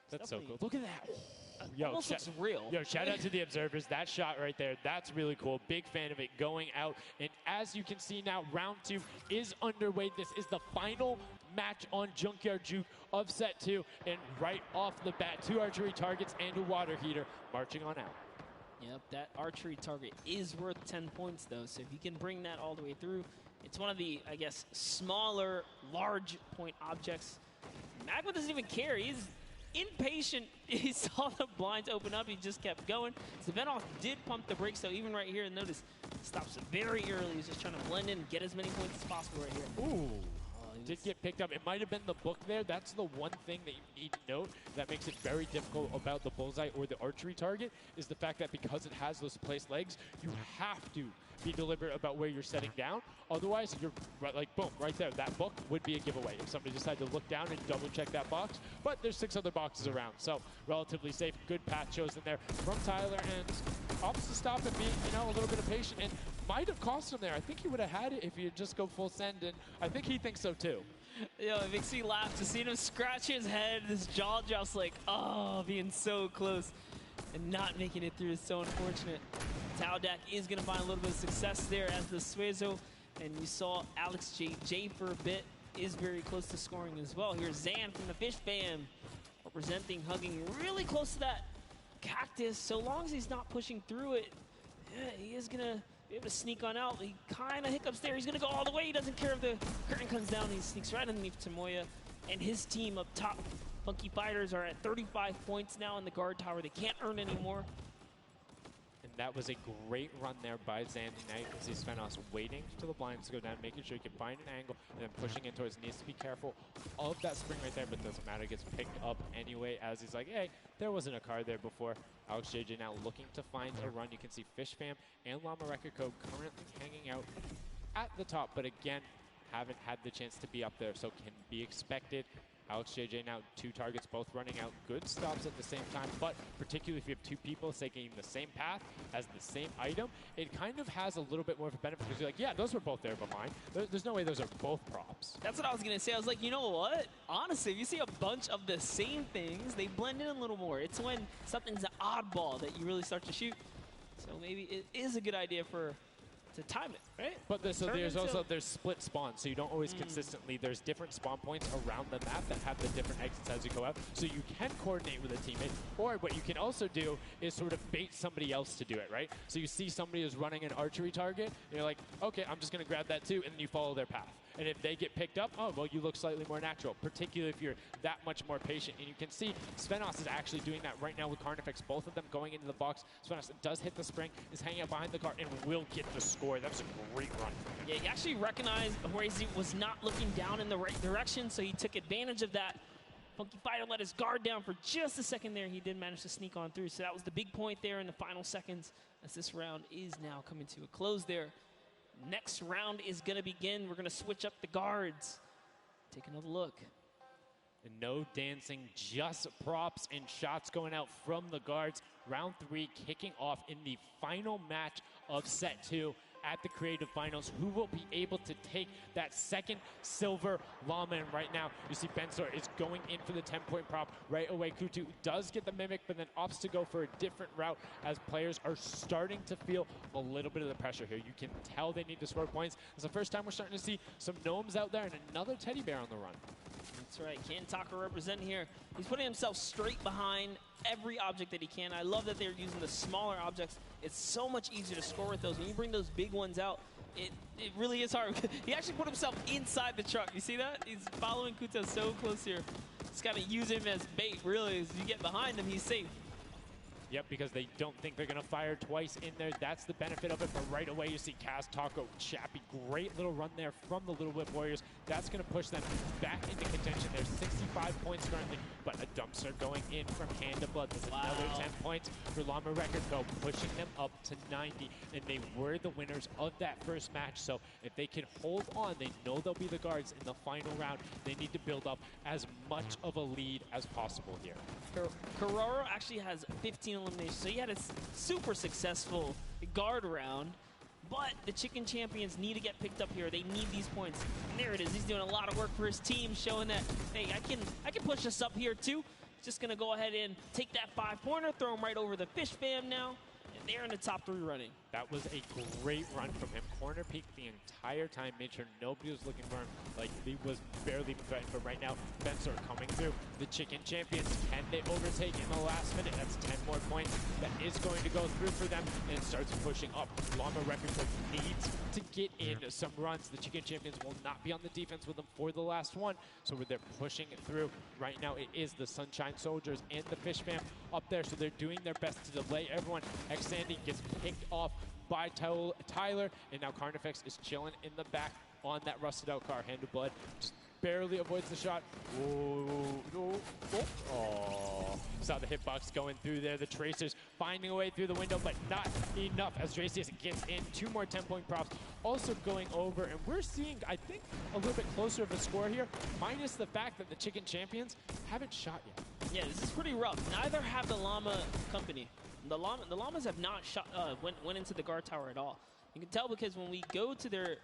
That's so cool. Look at that. Yo, almost looks real. Yo, shout out to the observers. That shot right there, that's really cool. Big fan of it going out. And as you can see now, round 2 is underway. This is the final match on Junkyard Juke of set 2. And right off the bat, 2 archery targets and a water heater marching on out. Yep, that archery target is worth 10 points, though. So if you can bring that all the way through, it's one of the, I guess, smaller, large point objects. Magma doesn't even care. He's impatient. He saw the blinds open up. He just kept going. Svenoff did pump the brakes, though, even right here. Notice, stops it very early. He's just trying to blend in and get as many points as possible right here. Ooh. Did get picked up. It might have been the book there. That's the one thing that you need to note that makes it very difficult about the bullseye or the archery target is the fact that because it has those placed legs, you have to be deliberate about where you're setting down. Otherwise, you're like, boom, right there. That book would be a giveaway if somebody decided to look down and double check that box. But there's 6 other boxes around, so relatively safe. Good path chosen there from Tyler, and opts to stop and be, you know, a little bit of patient, and might have cost him there. I think he would have had it if he had just go full send, and I think he thinks so too. Yo, it makes me laugh to see him scratch his head, his jaw drops like, oh, being so close and not making it through is so unfortunate. Taldeck is going to find a little bit of success there as the Suezo, and you saw Alex JJ for a bit is very close to scoring as well. Here's Zan from the Fish Fam representing, hugging really close to that cactus. So long as he's not pushing through it, yeah, he is going to be able to sneak on out. He kind of hiccups there. He's going to go all the way. He doesn't care if the curtain comes down. He sneaks right underneath Tamoya and his team up top. Funky Fighters are at 35 points now in the guard tower. They can't earn any more. And that was a great run there by Zandy Knight as he spent us waiting for the blinds to go down, making sure he can find an angle, and then pushing in towards. Needs to be careful of that spring right there, but doesn't matter. Gets picked up anyway as he's like, hey, there wasn't a card there before. Alex JJ now looking to find a run. You can see Fish Fam and Llama Record Code currently hanging out at the top, but again, haven't had the chance to be up there, so can be expected Alex JJ now 2 targets, both running out good stops at the same time, but particularly if you have 2 people taking the same path as the same item, it kind of has a little bit more of a benefit because you're like, yeah, those were both there but mine. There's no way those are both props. That's what I was going to say. I was like, you know what? Honestly, if you see a bunch of the same things, they blend in a little more. It's when something's an oddball that you really start to shoot. So maybe it is a good idea to time it, right? But there's split spawns, so you don't always consistently. There's different spawn points around the map that have the different exits as you go out, so you can coordinate with a teammate. Or what you can also do is sort of bait somebody else to do it, right? So you see somebody who's running an archery target, and you're like, okay, I'm just going to grab that too, and then you follow their path. And if they get picked up, oh, well, you look slightly more natural, particularly if you're that much more patient. And you can see Svenos is actually doing that right now with Carnifex, both of them going into the box. Svenos does hit the spring, is hanging out behind the car, and will get the score. That was a great run from him. Yeah, he actually recognized Horazy was not looking down in the right direction, so he took advantage of that. Funky Fighter let his guard down for just a second there. He did manage to sneak on through, so that was the big point there in the final seconds as this round is now coming to a close there. Next round is going to begin. We're going to switch up the guards. Take another look. And no dancing, just props and shots going out from the guards. Round 3 kicking off in the final match of set 2 at the Creative Finals. Who will be able to take that second silver llama? And right now, you see Bensor is going in for the 10-point prop right away. Kutu does get the Mimic, but then opts to go for a different route as players are starting to feel a little bit of the pressure here. You can tell they need to score points. It's the first time we're starting to see some gnomes out there and another teddy bear on the run. That's right, Kantaka representing here. He's putting himself straight behind every object that he can. I love that they're using the smaller objects. It's so much easier to score with those. When you bring those big ones out, it really is hard. He actually put himself inside the truck. You see that? He's following Kuta so close here. Just got to use him as bait, really. As you get behind him, he's safe. Yep, because they don't think they're going to fire twice in there. That's the benefit of it. But right away, you see Kaz, Taco, Chappie. Great little run there from the Little Whip Warriors. That's going to push them back into contention. There's 65 points currently, but a dumpster going in from Hand of Blood. There's another 10 points for Llama Record Go, pushing them up to 90. And they were the winners of that first match. So if they can hold on, they know they'll be the guards in the final round. They need to build up as much of a lead as possible here. Carraro actually has 15 eliminations, so he had a super successful guard round, but the Chicken Champions need to get picked up here. They need these points. And there it is. He's doing a lot of work for his team, showing that, hey, I can push this up here too. Just going to go ahead and take that 5-pointer, throw him right over the Fish Fam now. They're in the top 3 running. That was a great run from him. Corner peeked the entire time, made sure nobody was looking for him. Like, he was barely threatened, but right now, Bensor coming through. The Chicken Champions, can they overtake in the last minute? That's 10 more points. That is going to go through for them, and it starts pushing up. Llama Record needs to get in some runs. The Chicken Champions will not be on the defense with them for the last one, so they're pushing it through. Right now, it is the Sunshine Soldiers and the Fish Fam up there, so they're doing their best to delay everyone. Sandy gets picked off by Tyler, and now Carnifex is chilling in the back on that rusted out car. Hand of Blood just barely avoids the shot. Oh, saw the hitbox going through there. The Tracers finding a way through the window, but not enough as Dracius gets in. 2 more 10-point props also going over, and we're seeing, I think, a little bit closer of a score here, minus the fact that the Chicken Champions haven't shot yet. Yeah, this is pretty rough. Neither have the Llama Company. The Llamas have not shot, went into the guard tower at all. You can tell because when we go to their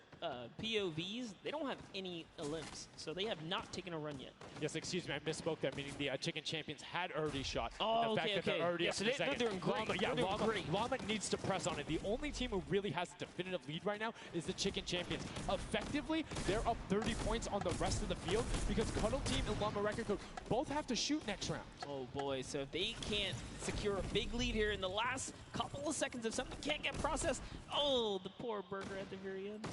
POVs, they don't have any elims, so they have not taken a run yet. Yes, excuse me, I misspoke there, meaning the Chicken Champions had already shot. Oh, the fact that they're already so they're doing great. Llama needs to press on it. The only team who really has a definitive lead right now is the Chicken Champions. Effectively, they're up 30 points on the rest of the field because Cuddle Team and Llama Record Code both have to shoot next round. Oh boy, so if they can't secure a big lead here in the last couple of seconds, if something can't get processed, oh, the poor Burger at the very end.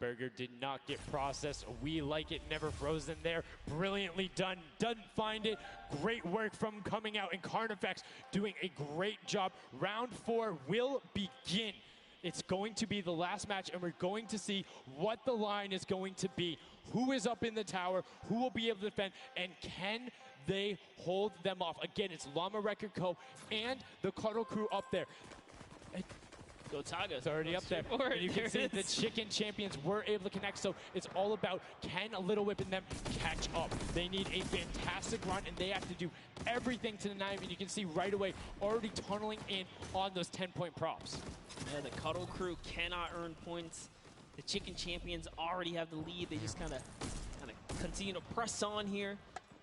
Burger did not get processed. We like it, never frozen there. Brilliantly done. Doesn't find it. Great work from coming out, and Carnifex doing a great job. Round 4 will begin. It's going to be the last match, and we're going to see what the line is going to be. Who is up in the tower? Who will be able to defend? And can they hold them off? Again, it's Llama Record Co. and the Cuddle Crew up there. Gotaga. It's already up there. And you can see the chicken champions were able to connect, so it's all about can a Little Whip and them catch up. They need a fantastic run, and they have to do everything to deny him, and you can see right away already tunneling in on those 10-point props. Yeah, the Cuddle crew cannot earn points. The chicken champions already have the lead. They just kind of continue to press on here.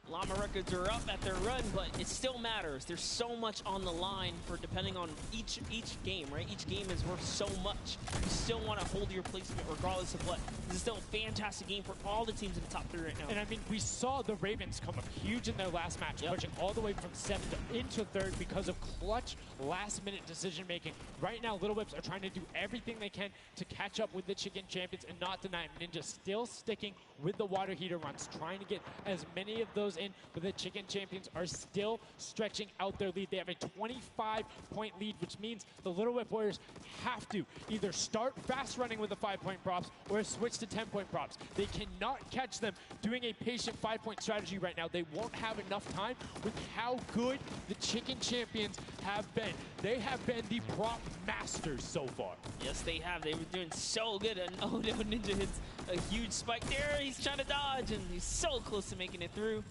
Llama Records are up at their run, but it still matters. There's so much on the line for depending on each game, right? Each game is worth so much. You still want to hold your placement regardless of what. This is still a fantastic game for all the teams in the top 3 right now. And I mean, we saw the Ravens come up huge in their last match, pushing all the way from 7th into 3rd because of clutch last-minute decision-making. Right now, Little Whips are trying to do everything they can to catch up with the chicken champions and not deny them. Ninja still sticking with the water heater runs, trying to get as many of those in, but the chicken champions are still stretching out their lead. They have a 25-point lead, which means the Little Whip Warriors have to either start fast running with the 5-point props or switch to 10-point props. They cannot catch them doing a patient 5-point strategy right now. They won't have enough time with how good the chicken champions have been. They have been the prop masters so far. Yes, they have. They were doing so good, and oh no, Ninja hits a huge spike there. He's trying to dodge, and he's so close to making it through.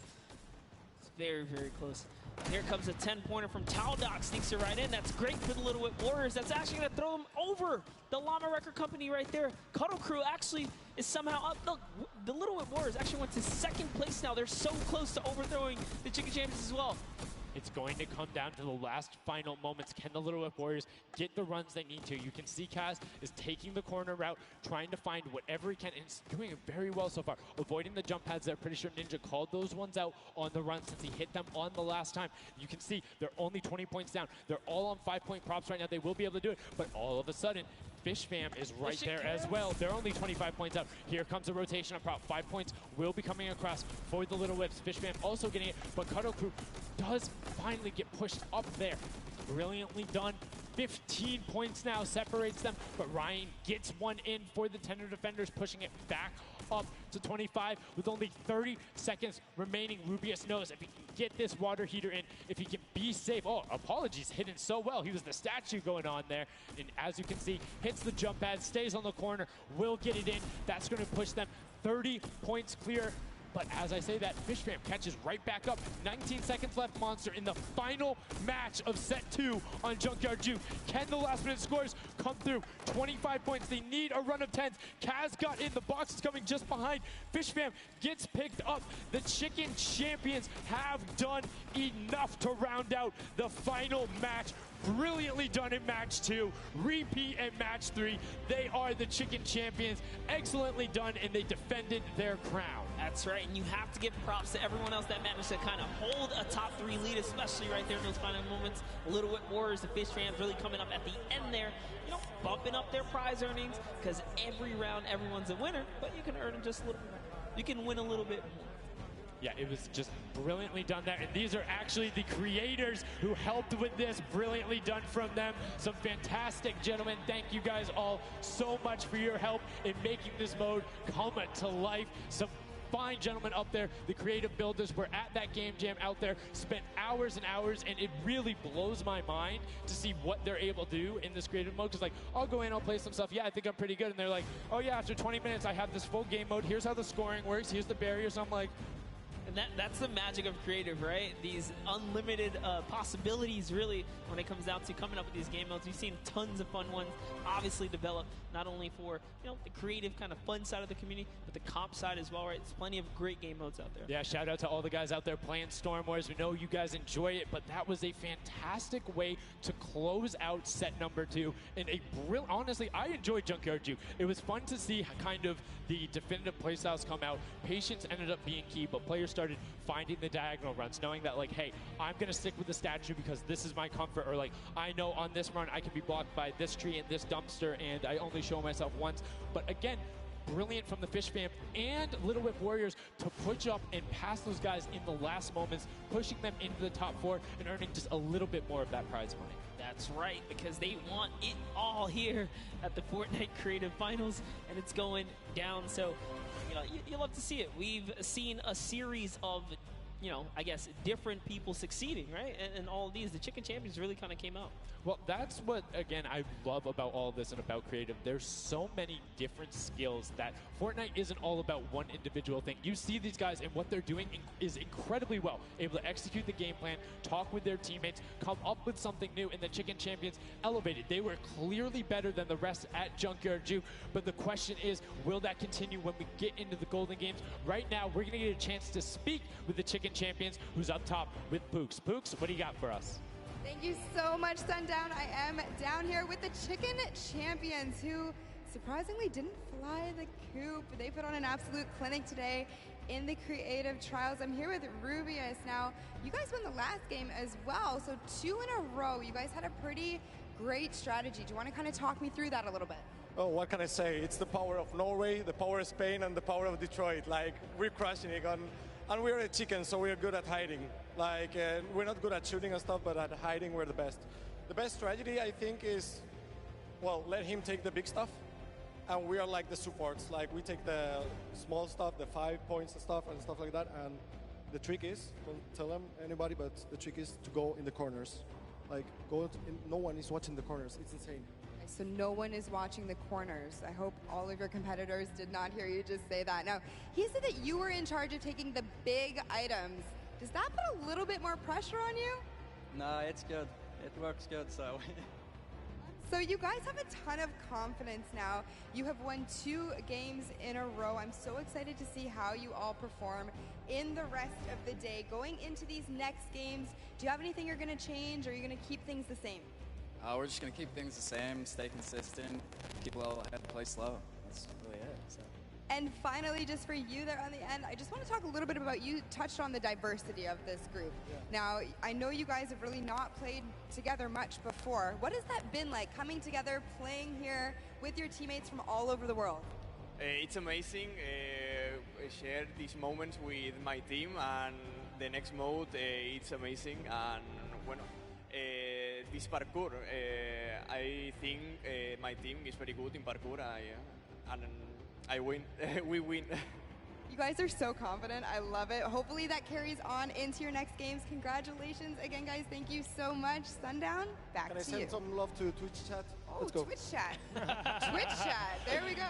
It's very, very close. Here comes a 10-pointer from Taldoc, sneaks it right in. That's great for the Little Whip Warriors. That's actually going to throw them over the Llama Record Company right there. Cuddle Crew actually is somehow up. Look, the Little Whip Warriors actually went to 2nd place now. They're so close to overthrowing the Chicken Champions as well. It's going to come down to the last final moments. Can the Little Whip Warriors get the runs they need to? You can see Kaz is taking the corner route, trying to find whatever he can, and he's doing it very well so far. Avoiding the jump pads there. Pretty sure Ninja called those ones out on the run since he hit them on the last time. You can see they're only 20 points down. They're all on 5-point props right now. They will be able to do it, but all of a sudden, Fish Fam is right there as well. They're only 25 points out. Here comes a rotation of prop. 5 points will be coming across for the Little Whips. Fish Fam also getting it, but Cuddle Crew does finally get pushed up there. Brilliantly done. 15 points now separates them, but Ryan gets one in for the Tender Defenders, pushing it back up to 25 with only 30 seconds remaining. Rubius knows if he can get this water heater in, if he can be safe. Oh, apologies, hidden so well. He was the statue going on there. And as you can see, hits the jump pad, stays on the corner, will get it in. That's going to push them 30 points clear. But as I say that, Fish Fam catches right back up. 19 seconds left, Monster, in the final match of set 2 on Junkyard Juke. Can the last-minute scores come through? 25 points. They need a run of 10s. Kaz got in. The box is coming just behind. Fish Fam gets picked up. The Chicken Champions have done enough to round out the final match. Brilliantly done in match 2, repeat at match 3. They are the Chicken Champions. Excellently done, and they defended their crown. That's right, and you have to give props to everyone else that managed to kind of hold a top 3 lead, especially right there in those final moments. Little Whip Warriors, the Fish Fams really coming up at the end there, you know, bumping up their prize earnings, because every round everyone's a winner, but you can earn just a little bit more. You can win a little bit more. Yeah, it was just brilliantly done there. And these are actually the creators who helped with this. Brilliantly done from them. Some fantastic gentlemen. Thank you guys all so much for your help in making this mode come to life. Some fine gentlemen up there, the creative builders, were at that game jam out there, spent hours and hours, and it really blows my mind to see what they're able to do in this creative mode. Because, like, I'll go in, I'll play some stuff, yeah, I think I'm pretty good, and they're like, oh yeah, after 20 minutes I have this full game mode, here's how the scoring works, here's the barriers. So I'm like, and that's the magic of creative, right? These unlimited possibilities, really, when it comes down to coming up with these game modes. We've seen tons of fun ones, obviously developed not only for, you know, the creative kind of fun side of the community, but the comp side as well, right? There's plenty of great game modes out there. Yeah, shout out to all the guys out there playing Storm Wars. We know you guys enjoy it, but that was a fantastic way to close out set number 2. And a brilliant, honestly, I enjoyed Junkyard Juke. It was fun to see kind of the definitive playstyles come out. Patience ended up being key, but players started finding the diagonal runs, knowing that, like, hey, I'm going to stick with the statue because this is my comfort, or like, I know on this run I can be blocked by this tree and this dumpster, and I only show myself once. But again, brilliant from the Fish Fam and Little Whip Warriors to push up and pass those guys in the last moments, pushing them into the top 4 and earning just a little bit more of that prize money. That's right, because they want it all here at the Fortnite Creative Finals, and it's going down. So, you know, you love to see it. We've seen a series of you know, I guess different people succeeding, right? And all of these, the chicken champions really kind of came out. Well, that's what, again, I love about all of this and about creative. There's so many different skills that Fortnite isn't all about one individual thing. You see these guys and what they're doing is incredibly well. Able to execute the game plan, talk with their teammates, come up with something new, and the chicken champions elevated. They were clearly better than the rest at Junkyard Juke, but the question is, will that continue when we get into the Golden Games? Right now, we're gonna get a chance to speak with the chicken champions, who's up top with Pooks. Pooks, what do you got for us? Thank you so much, Sundown. I am down here with the chicken champions who surprisingly didn't fly the coop. They put on an absolute clinic today in the creative trials. I'm here with Rubius. Now, you guys won the last game as well, so 2 in a row. You guys had a pretty great strategy. Do you want to kind of talk me through that a little bit? Oh, what can I say? It's the power of Norway, the power of Spain, and the power of Detroit. Like, we're crushing it. And we're a chicken, so we're good at hiding. Like, we're not good at shooting and stuff, but at hiding, we're the best. The best strategy, I think, is, well, let him take the big stuff, and we are like the supports. Like, we take the small stuff, the 5 points and stuff like that, and the trick is, don't tell them, anybody, but the trick is to go in the corners. Like, no one is watching the corners. It's insane. So no one is watching the corners. I hope all of your competitors did not hear you just say that. Now, he said that you were in charge of taking the big items. Does that put a little bit more pressure on you? No, it's good. It works good, so. So you guys have a ton of confidence now. You have won 2 games in a row. I'm so excited to see how you all perform in the rest of the day. Going into these next games, do you have anything you're going to change, or are you going to keep things the same? We're just going to keep things the same, stay consistent, keep a level ahead, play slow. That's really it. So. And finally, just for you there on the end, I just want to talk a little bit about, you touched on the diversity of this group. Yeah. Now, I know you guys have really not played together much before. What has that been like, coming together, playing here with your teammates from all over the world? It's amazing. I share these moments with my team, and the next mode, it's amazing. And bueno, this parkour, I think my team is very good in parkour, and I win. We win. You guys are so confident. I love it. Hopefully that carries on into your next games. Congratulations again, guys. Thank you so much. Sundown, back to you. Can I send some love to Twitch chat? Oh, Let's go. Twitch chat. Twitch chat. There we go.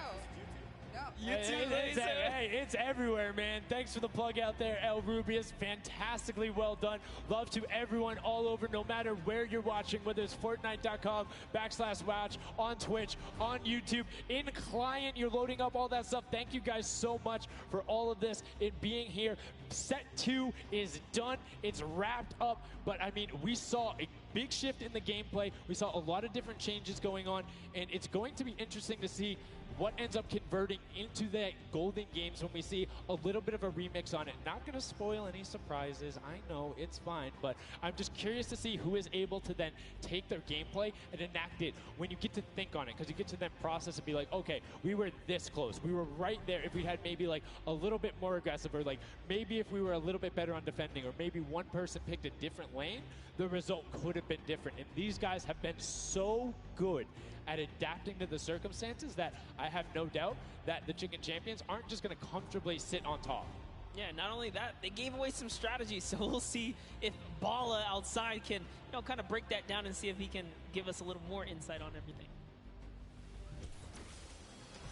It's everywhere, man. Thanks for the plug out there, El Rubius. Fantastically well done. Love to everyone all over, no matter where you're watching, whether it's Fortnite.com/watch, on Twitch, on YouTube, in client, you're loading up all that stuff. Thank you guys so much for all of this, it being here. Set 2 is done. It's wrapped up. But, I mean, we saw a big shift in the gameplay. We saw a lot of different changes going on, and it's going to be interesting to see what ends up converting into the Golden Games when we see a little bit of a remix on it. Not going to spoil any surprises. I know, it's fine. But I'm just curious to see who is able to then take their gameplay and enact it when you get to think on it. Because you get to then process and be like, okay, we were this close. We were right there. If we had maybe like a little bit more aggressive, or like maybe if we were a little bit better on defending, or maybe one person picked a different lane, the result could have been different. And these guys have been so good at adapting to the circumstances that I have no doubt that the chicken champions aren't just going to comfortably sit on top. Yeah, not only that, they gave away some strategies, so we'll see if Bala outside can, kind of break that down and see if he can give us a little more insight on everything.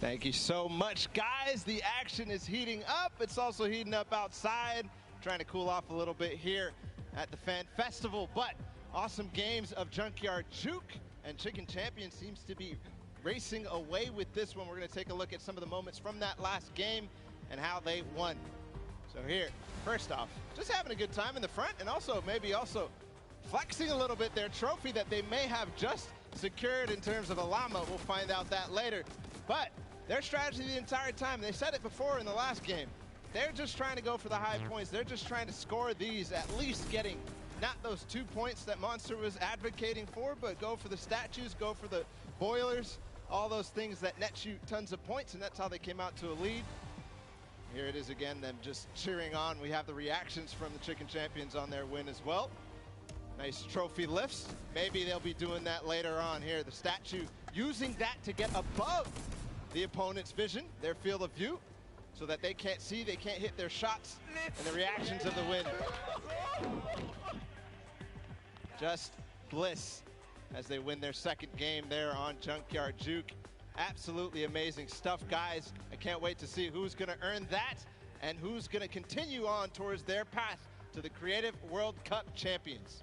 Thank you so much, guys. The action is heating up. It's also heating up outside. Trying to cool off a little bit here at the Fan Festival, but awesome games of Junkyard Juke, and Chicken Champion seems to be racing away with this one. We're going to take a look at some of the moments from that last game and how they won. So here, first off, just having a good time in the front, and also maybe flexing a little bit their trophy that they may have just secured in terms of a llama. We'll find out that later. But their strategy the entire time, they said it before in the last game, they're just trying to go for the high points. They're just trying to score these, at least getting not those 2 points that Monster was advocating for, but go for the statues, go for the boilers, all those things that net you tons of points, and that's how they came out to a lead. Here it is again, them just cheering on. We have the reactions from the Chicken Champions on their win as well. Nice trophy lifts. Maybe they'll be doing that later on here. The statue using that to get above the opponent's vision, their field of view. so that they can't see, they can't hit their shots, and the reactions of the win. Just bliss as they win their second game there on Junkyard Juke. Absolutely amazing stuff, guys. I can't wait to see who's going to earn that and who's going to continue on towards their path to the Creative World Cup champions.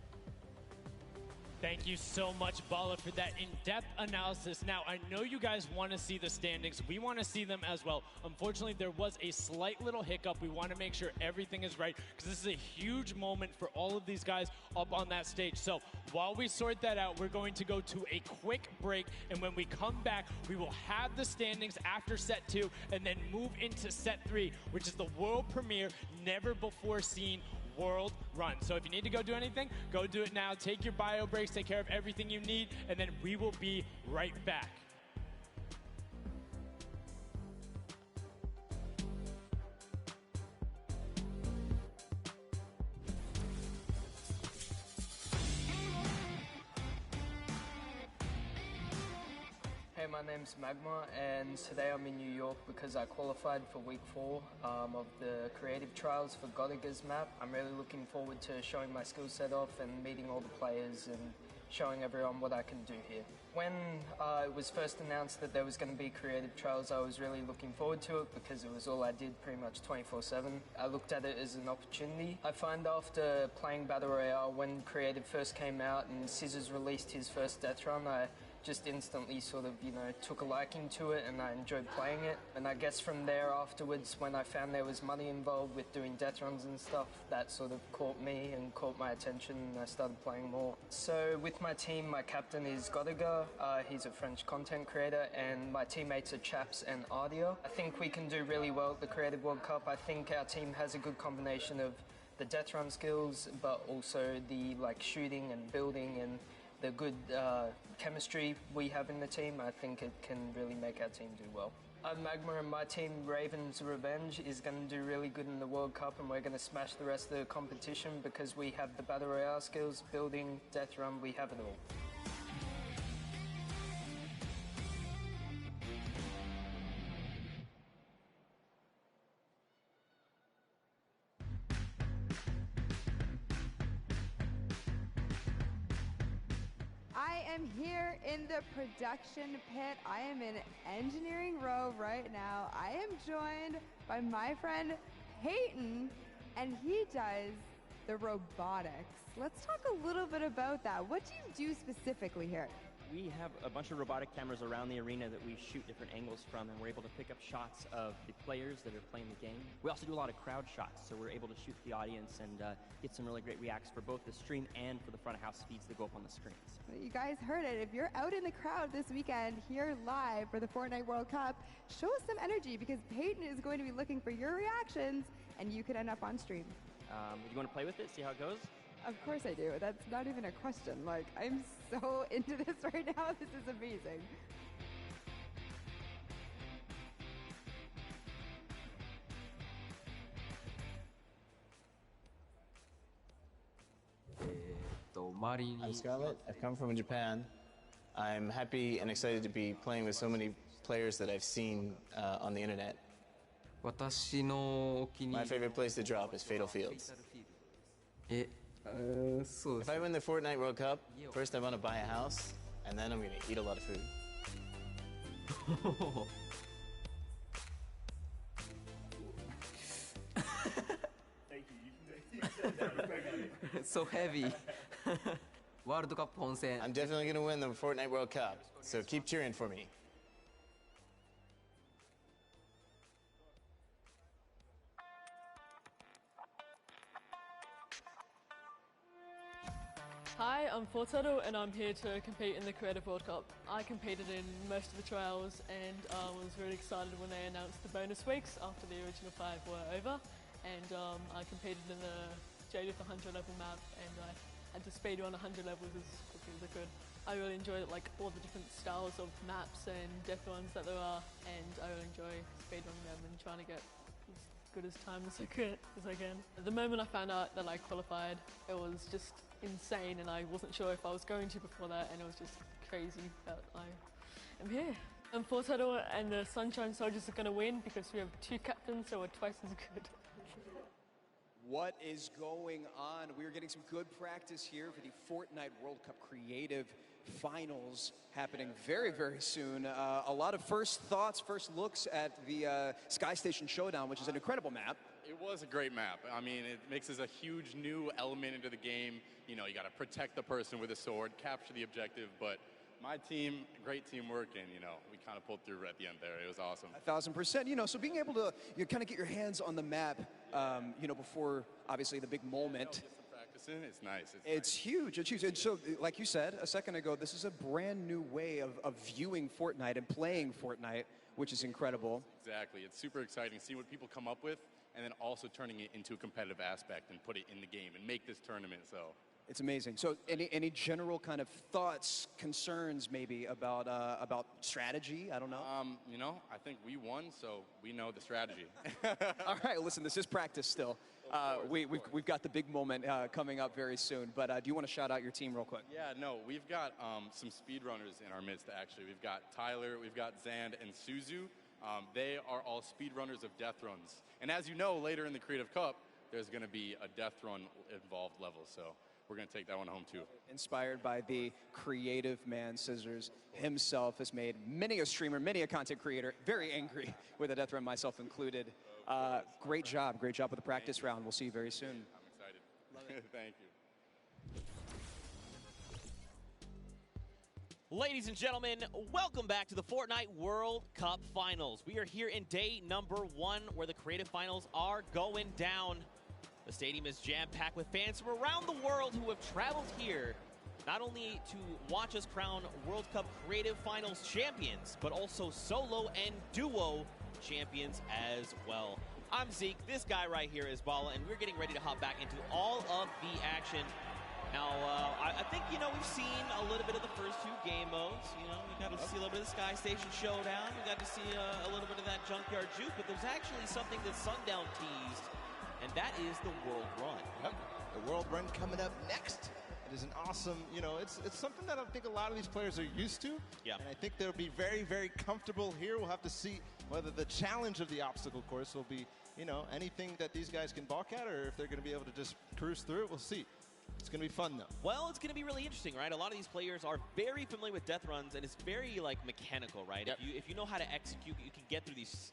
Thank you so much, Bala, for that in-depth analysis. Now, I know you guys want to see the standings. We want to see them as well. Unfortunately, there was a slight little hiccup. We want to make sure everything is right because this is a huge moment for all of these guys up on that stage. So while we sort that out, we're going to go to a quick break. And when we come back, we will have the standings after set 2 and then move into set 3, which is the world premiere, never before seen world run. So if you need to go do anything, go do it now. Take your bio breaks, take care of everything you need, and then we will be right back. Hey, my name's Magma, and today I'm in New York because I qualified for week 4 of the creative trials for Godiga's map. I'm really looking forward to showing my skill set off and meeting all the players and showing everyone what I can do here. When it was first announced that there was going to be creative trials, I was really looking forward to it because it was all I did pretty much 24/7. I looked at it as an opportunity. I find after playing Battle Royale, when creative first came out and Scissors released his first death run, I just instantly sort of, took a liking to it and I enjoyed playing it. And I guess from there afterwards, when I found there was money involved with doing death runs and stuff, that sort of caught me and caught my attention and I started playing more. So with my team, my captain is Godiga. He's a French content creator and my teammates are Chaps and Ardia. I think we can do really well at the Creative World Cup. I think our team has a good combination of the death run skills, but also the shooting and building and the good chemistry we have in the team. I think it can really make our team do well. I'm Magma and my team, Raven's Revenge, is going to do really good in the World Cup and we're going to smash the rest of the competition because we have the Battle Royale skills, building, death run, we have it all. I am here in the production pit. I am in engineering row right now. I am joined by my friend Peyton, and he does the robotics. Let's talk a little bit about that. What do you do specifically here? We have a bunch of robotic cameras around the arena that we shoot different angles from, and we're able to pick up shots of the players that are playing the game. We also do a lot of crowd shots, so we're able to shoot the audience and get some really great reacts for both the stream and for the front of house feeds that go up on the screens. You guys heard it. If you're out in the crowd this weekend here live for the Fortnite World Cup, show us some energy because Peyton is going to be looking for your reactions and you could end up on stream. Do you want to play with it, see how it goes? Of course I do. That's not even a question. I'm so into this right now. This is amazing. I'm Scarlett. I've come from Japan. I'm happy and excited to be playing with so many players that I've seen on the internet. My favorite place to drop is Fatal Fields. If I win the Fortnite World Cup, first I want to buy a house, and then I'm going to eat a lot of food. So heavy. World Cup Ponsen. I'm definitely going to win the Fortnite World Cup, so keep cheering for me. Hi, I'm Fortetto and I'm here to compete in the Creative World Cup. I competed in most of the trials and was really excited when they announced the bonus weeks after the original 5 were over. And I competed in the Jaded 100 level map and I had to speedrun 100 levels as quickly as I could. I really enjoyed all the different styles of maps and death runs that there are, and I really enjoy speedrunning them and trying to get as good as time as I can. The moment I found out that I qualified, it was just insane and I wasn't sure if I was going to before that, and it was just crazy that I am here. Fortnite and the Sunshine Soldiers are going to win because we have 2 captains, so we're twice as good. What is going on? We're getting some good practice here for the Fortnite World Cup Creative Finals happening very, very soon. A lot of first thoughts, first looks at the Sky Station Showdown, which is an incredible map. It was a great map. I mean, it mixes a huge new element into the game. You know, you got to protect the person with a sword, capture the objective, but my team, great teamwork, and, you know, we kind of pulled through at the end there. It was awesome. 1,000%. You know, so being able to kind of get your hands on the map, you know, before, obviously, the big moment. Practicing, it's nice. It's huge. It's huge. And so, like you said a second ago, this is a brand new way of viewing Fortnite and playing Fortnite, which is incredible. Exactly. It's super exciting to see what people come up with, and then also turning it into a competitive aspect and put it in the game and make this tournament, so. It's amazing. So any general kind of thoughts, concerns maybe about strategy? I don't know. You know, I think we won, so we know the strategy. All right, listen, this is practice still. We've got the big moment coming up very soon, but do you want to shout out your team real quick? Yeah, no, we've got some speedrunners in our midst, actually. We've got Tyler, we've got Zand, and Suzu. They are all speedrunners of death runs. And as you know, later in the Creative Cup, there's going to be a death run involved level, so we're going to take that one home, too. Inspired by the creative man, Scissors himself has made many a streamer, many a content creator very angry with a death run, myself included. Great job with the practice round. We'll see you very soon. I'm excited. Love it. Thank you. Ladies and gentlemen, welcome back to the Fortnite World Cup Finals. We are here in day number 1 where the creative finals are going down. The stadium is jam-packed with fans from around the world who have traveled here not only to watch us crown World Cup Creative Finals champions, but also solo and duo champions as well. I'm Zeke, this guy right here is Bala, and we're getting ready to hop back into all of the action. Now, I think, you know, we've seen a little bit of the first 2 game modes. You know, we got to see a little bit of the Sky Station Showdown. We got to see a little bit of that Junkyard Juke, but there's actually something that Sundown teased, and that is the World Run. Yep. The World Run coming up next. It is an awesome, you know, it's something that I think a lot of these players are used to. Yeah. And I think they'll be very, very comfortable here. We'll have to see whether the challenge of the obstacle course will be, you know, anything that these guys can balk at, or if they're going to be able to just cruise through it. We'll see. It's going to be fun, though. Well, it's going to be really interesting, right? A lot of these players are very familiar with death runs, and it's very, like, mechanical, right? Yep. If you know how to execute, you can get through these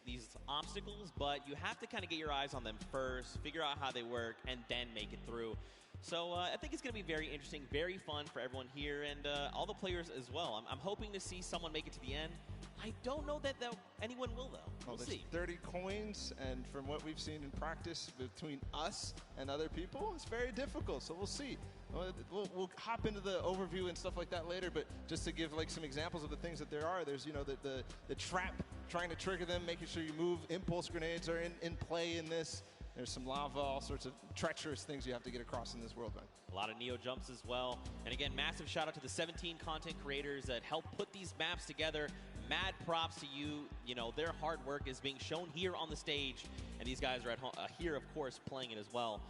obstacles, but you have to kind of get your eyes on them first, figure out how they work, and then make it through. So I think it's going to be very interesting, very fun for everyone here, and all the players as well. I'm hoping to see someone make it to the end. I don't know that anyone will, though. We'll see. 30 coins, and from what we've seen in practice between us and other people, it's very difficult, so we'll see. We'll hop into the overview and stuff like that later, but just to give like some examples of the things that there are, there's, you know, the trap, trying to trigger them, making sure you move. Impulse grenades are in play in this. There's some lava, all sorts of treacherous things you have to get across in this world run. A lot of Neo jumps as well. And again, massive shout out to the 17 content creators that helped put these maps together. Mad props to you. You know, their hard work is being shown here on the stage. And these guys are at home, here, of course, playing it as well.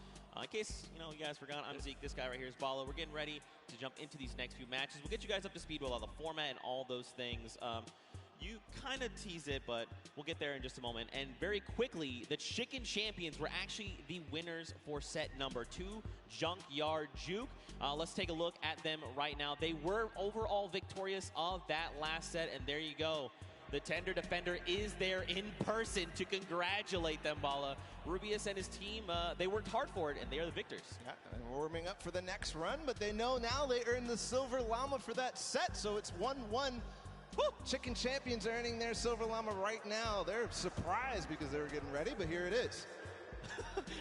In case, you know, you guys forgot, I'm Zeke. This guy right here is Bala. We're getting ready to jump into these next few matches. We'll get you guys up to speed with all the format and all those things. You kind of tease it, but we'll get there in just a moment. And very quickly, the Chicken Champions were actually the winners for set number 2, Junkyard Juke. Let's take a look at them right now. They were overall victorious of that last set, and there you go. The Tender Defender is there in person to congratulate them, Bala. Rubius and his team, they worked hard for it, and they are the victors. Yeah, and warming up for the next run, but they know now they earned the Silver Llama for that set, so it's 1-1. Woo! Chicken Champions are earning their Silver Llama right now. They're surprised because they were getting ready, but here it is.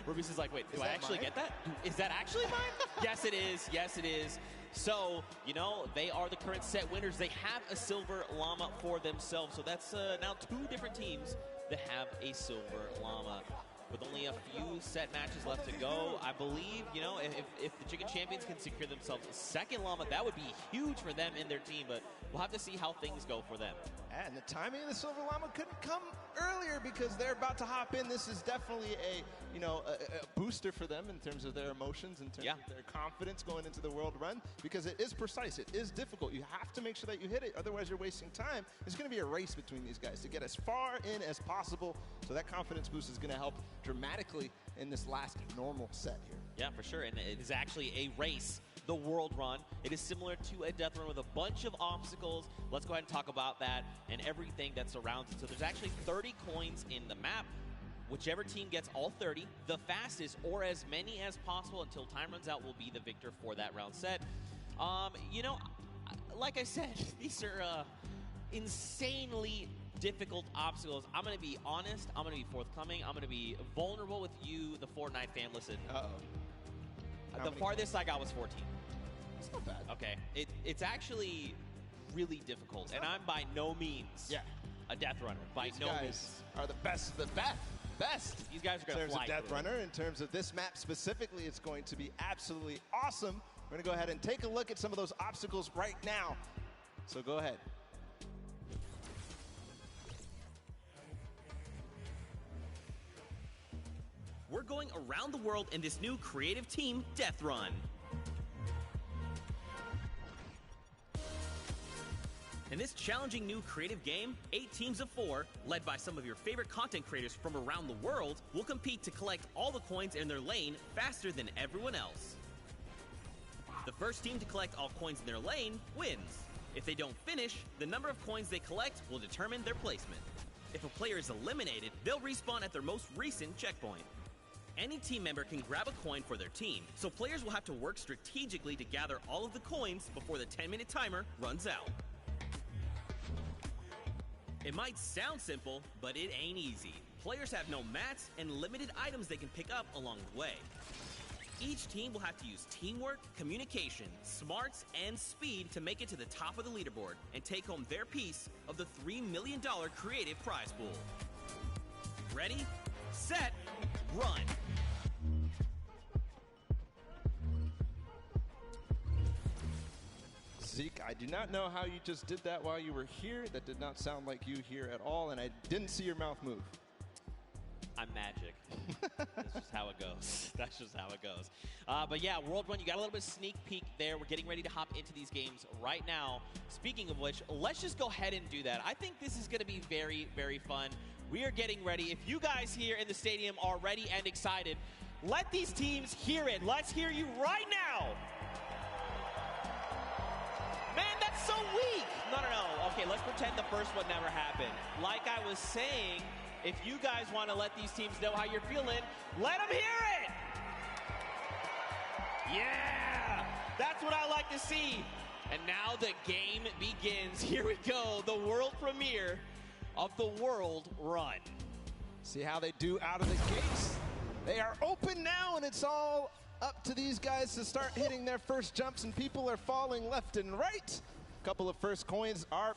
Rubius is like, wait, do I actually get that? Is that actually mine? Yes, it is. Yes, it is. So, you know, they are the current set winners. They have a Silver Llama for themselves. So that's now 2 different teams that have a Silver Llama. with only a few set matches left to go. I believe, you know, if the Chicken Champions can secure themselves a second Llama, that would be huge for them and their team, but we'll have to see how things go for them. And the timing of the Silver Llama couldn't come earlier because they're about to hop in. This is definitely a booster for them in terms of their emotions, in terms of their confidence going into the World Run, because it is precise, it is difficult. You have to make sure that you hit it, otherwise you're wasting time. It's going to be a race between these guys to get as far in as possible, so that confidence boost is going to help dramatically in this last normal set here. Yeah, for sure, and it is actually a race. The World Run. It is similar to a death run with a bunch of obstacles. Let's go ahead and talk about that and everything that surrounds it. So there's actually 30 coins in the map. Whichever team gets all 30, the fastest or as many as possible until time runs out will be the victor for that round set. You know, like I said, these are insanely difficult obstacles. I'm going to be honest. I'm going to be forthcoming. I'm going to be vulnerable with you, the Fortnite fam. Listen. The farthest I got was 14. That's not bad. Okay. It's actually really difficult, and I'm by no means a death runner. By no means. Are the best of the best. These guys are going to fly. In terms of death runner, in terms of this map specifically, it's going to be absolutely awesome. We're going to go ahead and take a look at some of those obstacles right now. So go ahead. We're going around the world in this new creative team, Death Run. In this challenging new creative game, 8 teams of 4, led by some of your favorite content creators from around the world, will compete to collect all the coins in their lane faster than everyone else. The first team to collect all coins in their lane wins. If they don't finish, the number of coins they collect will determine their placement. If a player is eliminated, they'll respawn at their most recent checkpoint. Any team member can grab a coin for their team, so players will have to work strategically to gather all of the coins before the 10-minute timer runs out. It might sound simple, but it ain't easy. Players have no mats and limited items they can pick up along the way. Each team will have to use teamwork, communication, smarts, and speed to make it to the top of the leaderboard and take home their piece of the $3 million creative prize pool. Ready, set, run! Zeke, I do not know how you just did that while you were here. That did not sound like you here at all, and I didn't see your mouth move. I'm magic. That's just how it goes. That's just how it goes. But yeah, World Run, you got a little bit of sneak peek there. We're getting ready to hop into these games right now. Speaking of which, let's just go ahead and do that. I think this is going to be very, very fun. We are getting ready. If you guys here in the stadium are ready and excited, let these teams hear it. Let's hear you right now. Man, that's so weak. No. Okay, let's pretend the first one never happened. Like I was saying, if you guys want to let these teams know how you're feeling, let them hear it. Yeah, that's what I like to see. And now the game begins. Here we go, the world premiere of the World Run. See how they do out of the gates. They are open now, and it's all up to these guys to start hitting their first jumps, and people are falling left and right. A couple of first coins are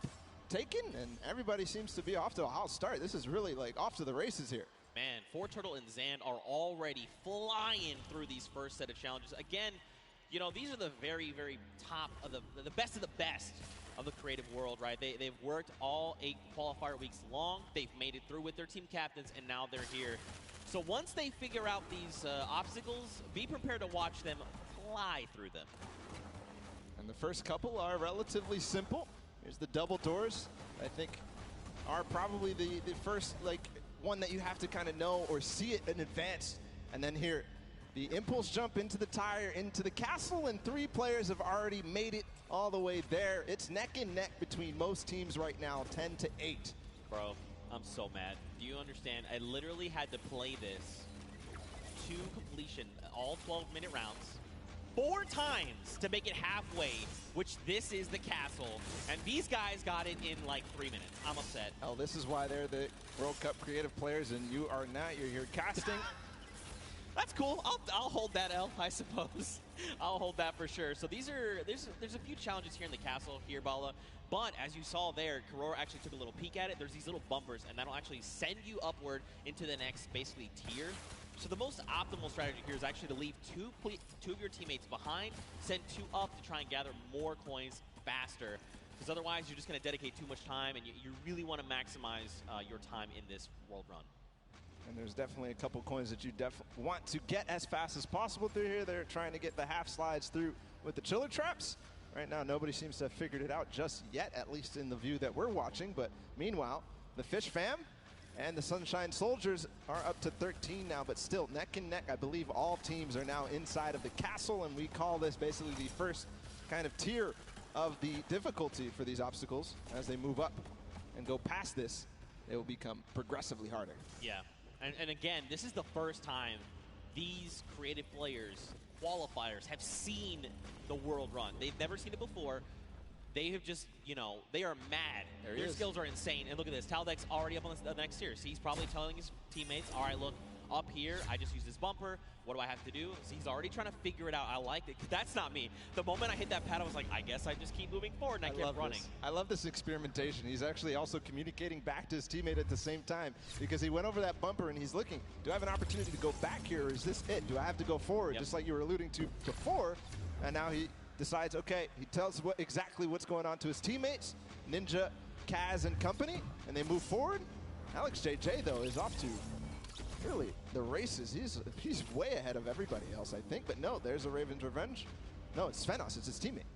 taken, and everybody seems to be off to a hot start. This is really like off to the races here. Man, Turtle and Zand are already flying through these first set of challenges. Again, you know, these are the very, very top of the best of the best of the creative world, right? They've worked all 8 qualifier weeks long. They've made it through with their team captains, and now they're here. So once they figure out these obstacles, be prepared to watch them fly through them. And the first couple are relatively simple. Here's the double doors. I think are probably the first like one that you have to kind of know or see it in advance. And then here, the impulse jump into the tire, into the castle, and 3 players have already made it all the way there. It's neck and neck between most teams right now, 10-8. Bro, I'm so mad. Do you understand? I literally had to play this to completion, all 12-minute rounds, 4 times to make it halfway, which this is the castle. And these guys got it in like 3 minutes. I'm upset. Oh, this is why they're the World Cup creative players, and you are not. You're here casting. That's cool. I'll hold that L, I suppose. I'll hold that for sure. So there's a few challenges here in the castle here, Bala. But as you saw there, Karora actually took a little peek at it. There's these little bumpers, and that'll actually send you upward into the next, basically, tier. So the most optimal strategy here is actually to leave two of your teammates behind, send 2 up to try and gather more coins faster. Because otherwise, you're just going to dedicate too much time, and you really want to maximize your time in this world run. And there's definitely a couple coins that you want to get as fast as possible through here. They're trying to get the half slides through with the chiller traps. Right now, nobody seems to have figured it out just yet, at least in the view that we're watching. But meanwhile, the Fish Fam and the Sunshine Soldiers are up to 13 now, but still neck and neck. I believe all teams are now inside of the castle, and we call this basically the first kind of tier of the difficulty for these obstacles. As they move up and go past this, they will become progressively harder. Yeah. And again, this is the first time these creative players, qualifiers, have seen the world run. They've never seen it before. They have just, you know, they are mad. Their skills are insane. And look at this. Taldeck's already up on the next tier. So he's probably telling his teammates, all right, look, up here, I just use this bumper. What do I have to do? So he's already trying to figure it out. I like it, because that's not me. The moment I hit that pad, I was like, I guess I just keep moving forward, and I kept running. I love this experimentation. He's actually also communicating back to his teammate at the same time, because he went over that bumper and he's looking, do I have an opportunity to go back here, or is this it? Do I have to go forward? Just like you were alluding to before. And now he decides, okay, he tells exactly what's going on to his teammates, Ninja, Kaz, and company, and they move forward. Alex JJ, though, is off to really the races. He's way ahead of everybody else, I think. But no, there's a Raven's Revenge. No, it's Svenos. It's his teammate.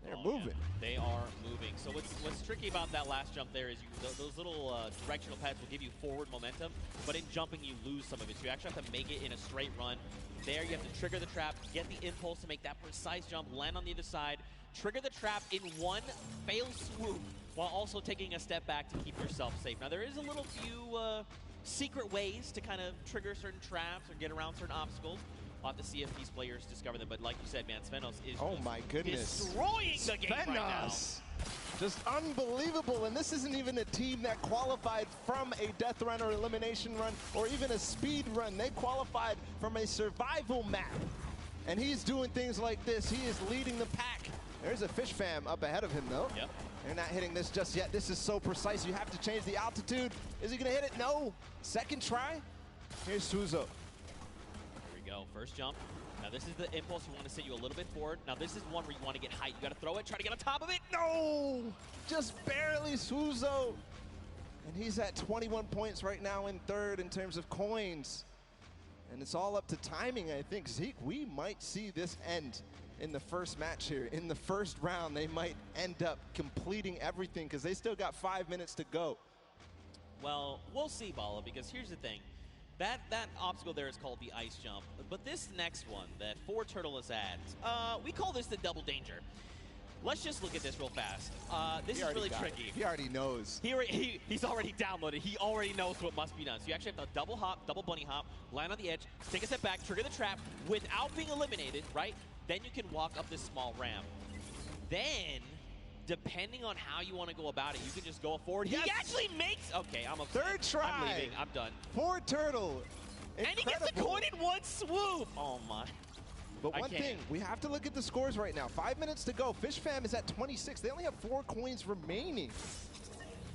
They're moving. Yeah, they are moving. So what's tricky about that last jump there is those little directional pads will give you forward momentum, but in jumping you lose some of it. So you actually have to make it in a straight run. There you have to trigger the trap, get the impulse to make that precise jump, land on the other side, trigger the trap in one fail swoop, while also taking a step back to keep yourself safe. Now there is a little few secret ways to kind of trigger certain traps or get around certain obstacles. We'll have to see if these players discover them. But like you said, man, Svenos is destroying the game right now. Just unbelievable. And this isn't even a team that qualified from a death run or elimination run or even a speed run. They qualified from a survival map. And he's doing things like this. He is leading the pack. There's a Fish Fam up ahead of him, though. Yep. They're not hitting this just yet. This is so precise. You have to change the altitude. Is he going to hit it? No. Second try. Here's Suzo. Here we go. First jump. Now, this is the impulse. You want to send you a little bit forward. Now, this is one where you want to get height. You got to throw it, try to get on top of it. No! Just barely, Suzo. And he's at 21 points right now in third in terms of coins. And it's all up to timing, I think. Zeke, we might see this end in the first match here. In the first round, they might end up completing everything because they still got 5 minutes to go. Well, we'll see, Bala, because here's the thing. That obstacle there is called the ice jump. But this next one that ForTurtle is at, we call this the double danger. Let's just look at this real fast. This is really tricky. He already knows. He's already downloaded. He already knows what must be done. So you actually have to double hop, double bunny hop, land on the edge, take a step back, trigger the trap without being eliminated, right? Then you can walk up this small ramp. Then, depending on how you want to go about it, you can just go forward. Yes. He actually makes... Okay, I'm upset. Third try. I'm leaving. I'm done. ForTurtle. And he gets the coin in one swoop. Oh, my. But one thing, we have to look at the scores right now. 5 minutes to go. Fish Fam is at 26. They only have 4 coins remaining.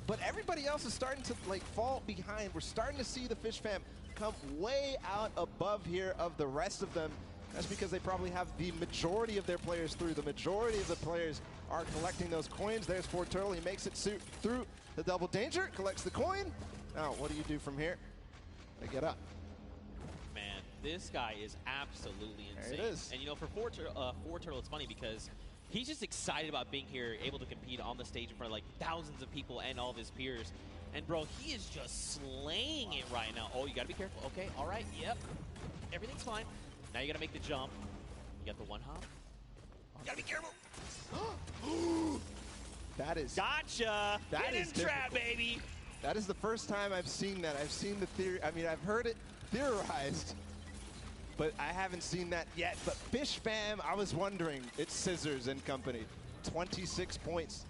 But everybody else is starting to fall behind. We're starting to see the Fish Fam come way out above here of the rest of them. That's because they probably have the majority of their players through. The majority of the players are collecting those coins. There's ForTurtle. He makes it through the double danger, collects the coin. Now, what do you do from here? They get up. Man, this guy is absolutely insane. There it is. And, you know, for ForTurtle, it's funny because he's just excited about being here, able to compete on the stage in front of, thousands of people and all of his peers. And, bro, he is just slaying it right now. Oh, you got to be careful. Okay, all right, yep. Everything's fine. Now you got to make the jump. You got the one hop. You got to be careful. That is... Gotcha! Get in trap, baby! That is the first time I've seen that. I've seen the theory. I mean, I've heard it theorized, but I haven't seen that yet. But Fish Fam, I was wondering. It's Scissors and company. 26 points.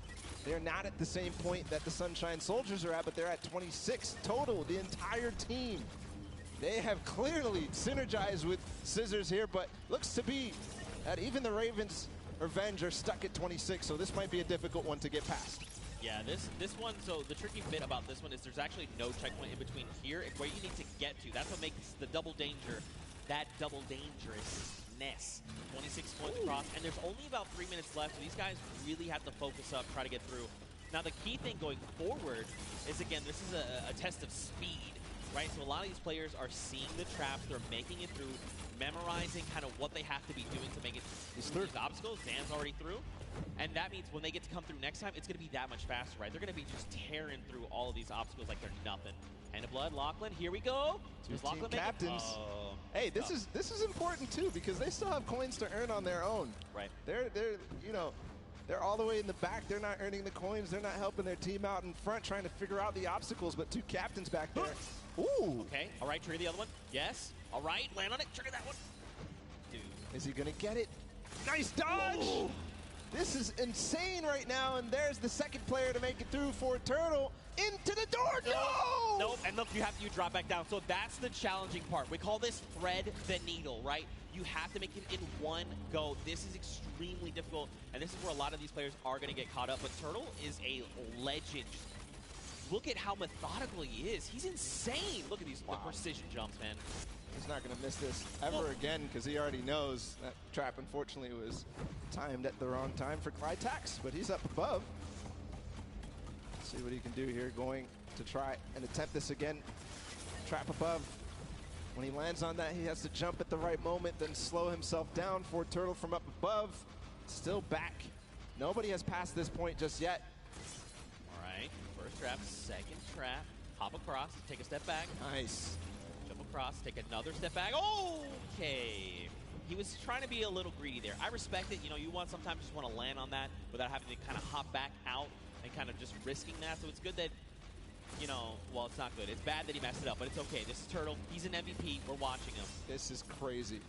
They're not at the same point that the Sunshine Soldiers are at, but they're at 26 total, the entire team. They have clearly synergized with Scissors here, but looks to be that even the Ravens Revenge are stuck at 26, so this might be a difficult one to get past. Yeah, this one, so the tricky bit about this one is there's actually no checkpoint in between here. It's where you need to get to. That's what makes the double danger, that double dangerousness. 26 points across, and there's only about 3 minutes left, so these guys really have to focus up, try to get through. Now, the key thing going forward is, again, this is a test of speed, right? So a lot of these players are seeing the traps, they're making it through, memorizing kind of what they have to be doing to make it through these obstacles. Zan's already through. And that means when they get to come through next time, it's going to be that much faster, right? They're going to be just tearing through all of these obstacles like they're nothing. Hand of Blood, Lachlan, here we go. Two team captains. Hey, this is important too because they still have coins to earn on their own. Right. They're all the way in the back. They're not earning the coins. They're not helping their team out in front, trying to figure out the obstacles. But two captains back there. Ooh. Okay. All right. Trigger the other one. Yes. All right. Land on it. Trigger that one. Dude. Is he gonna get it? Nice dodge. Whoa. This is insane right now, and there's the second player to make it through for Turtle. Into the door, no! Nope, and look, you drop back down. So that's the challenging part. We call this thread the needle, right? You have to make it in one go. This is extremely difficult, and this is where a lot of these players are going to get caught up. But Turtle is a legend. Look at how methodical he is. He's insane. Look at these the precision jumps, man. He's not going to miss this ever again because he already knows that trap, unfortunately, was timed at the wrong time for Clytax, but he's up above. Let's see what he can do here, going to try and attempt this again. Trap above. When he lands on that, he has to jump at the right moment, then slow himself down for Turtle from up above. Still back. Nobody has passed this point just yet. All right, first trap, second trap. Hop across, take a step back. Nice. Across, take another step back. Okay. He was trying to be a little greedy there. I respect it. You know, you sometimes just want to land on that without having to kind of hop back out and kind of just risking that. So it's good that, you know, well, it's not good. It's bad that he messed it up, but it's okay. This is Turtle. He's an MVP. We're watching him. This is crazy.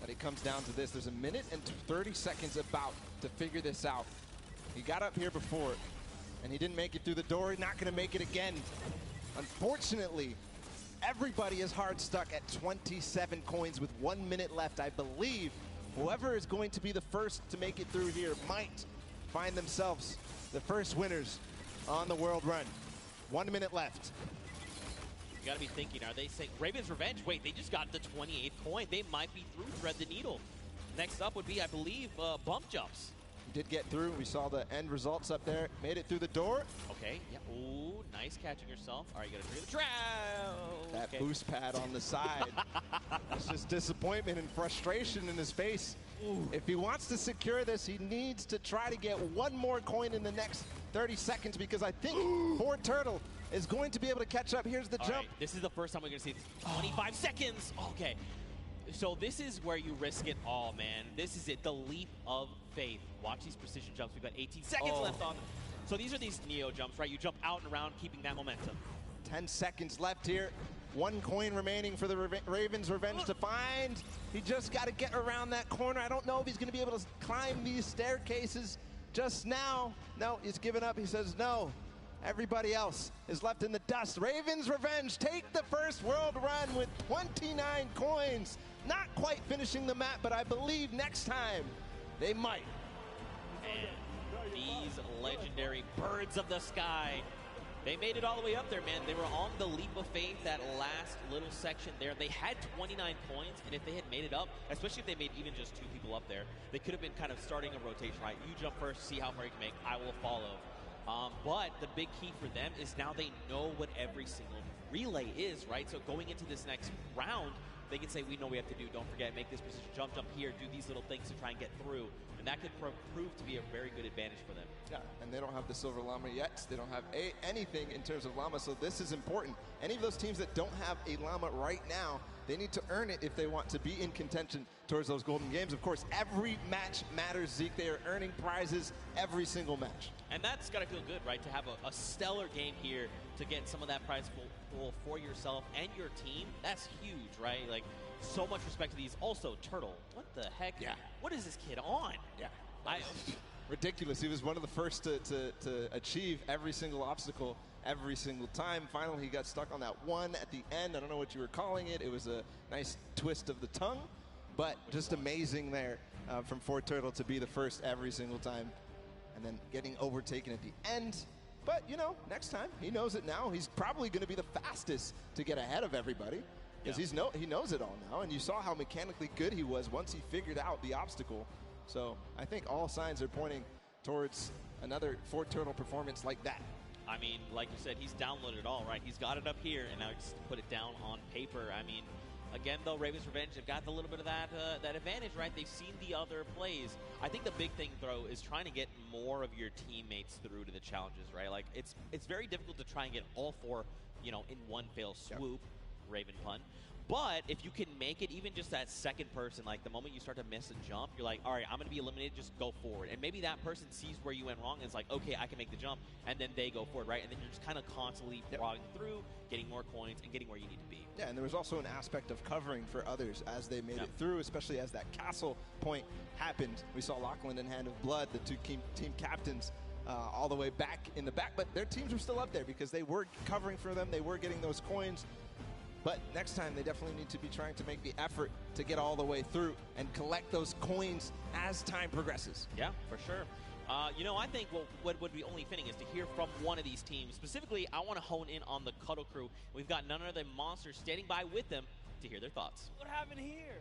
But it comes down to this. There's a minute and 30 seconds about to figure this out. He got up here before, and he didn't make it through the door. He's not going to make it again. Unfortunately, everybody is hard stuck at 27 coins with 1 minute left. I believe whoever is going to be the first to make it through here might find themselves the first winners on the world run. 1 minute left. You got to be thinking, are they saying Ravens Revenge? Wait, they just got the 28th coin. They might be through Thread the Needle. Next up would be, I believe, bump jumps. Did get through. We saw the end results up there. Made it through the door. Okay. Yeah. Ooh, nice catching yourself. All right, you got to trigger the trap. That boost pad on the side. It's just disappointment and frustration in his face. Ooh. If he wants to secure this, he needs to try to get one more coin in the next 30 seconds because I think poor Turtle is going to be able to catch up. Here's the jump. Right. This is the first time we're going to see this. 25 seconds. Okay. So this is where you risk it all, man. This is it, the leap of faith. Watch these precision jumps. We've got 18 seconds left on them. So these are these Neo jumps, right? You jump out and around, keeping that momentum. 10 seconds left here. 1 coin remaining for the Ravens Revenge to find. He just got to get around that corner. I don't know if he's going to be able to climb these staircases just now. No, he's given up. He says no. Everybody else is left in the dust. Ravens Revenge take the first world run with 29 coins. Not quite finishing the map, but I believe next time they might. And these legendary birds of the sky, they made it all the way up there, man. They were on the leap of faith, that last little section there. They had 29 points, and if they had made it up, especially if they made even just 2 people up there, they could have been kind of starting a rotation, right? You jump first, see how far you can make. I will follow. But the big key for them is now they know what every single relay is, right? So going into this next round, they can say, we know we have to do. Don't forget, make this precision jump here, do these little things to try and get through. And that could prove to be a very good advantage for them. Yeah, and they don't have the Silver Llama yet. They don't have anything in terms of Llama, so this is important. Any of those teams that don't have a Llama right now, they need to earn it if they want to be in contention towards those golden games. Of course, every match matters, Zeke. They are earning prizes every single match. And that's got to feel good, right, to have a stellar game here to get some of that prize pool for yourself and your team. That's huge, right? Like, so much respect to these. Also, Turtle, what the heck? Yeah. What is this kid on? Yeah. ridiculous. He was one of the first to achieve every single obstacle every single time. Finally, he got stuck on that one at the end. I don't know what you were calling it. It was a nice twist of the tongue, but just amazing there from Turtle to be the first every single time, and then getting overtaken at the end. But, you know, next time, he knows it now. He's probably going to be the fastest to get ahead of everybody because he knows it all now. And you saw how mechanically good he was once he figured out the obstacle. So I think all signs are pointing towards another Turtle performance like that. I mean, like you said, he's downloaded it all, right? He's got it up here, and now just put it down on paper. I mean, again, though, Raven's Revenge have got a little bit of that advantage, right? They've seen the other plays. I think the big thing, though, is trying to get more of your teammates through to the challenges, right? Like, it's very difficult to try and get all four, you know, in one fell swoop, Raven pun. But if you can make it even just that second person, like the moment you start to miss a jump, you're like, all right, I'm going to be eliminated, just go forward. And maybe that person sees where you went wrong and is like, okay, I can make the jump, and then they go forward, right? And then you're just kind of constantly plodding through, getting more coins, and getting where you need to be. Yeah, and there was also an aspect of covering for others as they made it through, especially as that castle point happened. We saw Lachlan and Hand of Blood, the two team captains, all the way back in the back, but their teams were still up there because they were covering for them, they were getting those coins. But next time, they definitely need to be trying to make the effort to get all the way through and collect those coins as time progresses. Yeah, for sure. You know, I think what would be only fitting is to hear from one of these teams. Specifically, I want to hone in on the Cuddle crew. We've got none other than Monster standing by with them to hear their thoughts. What happened here?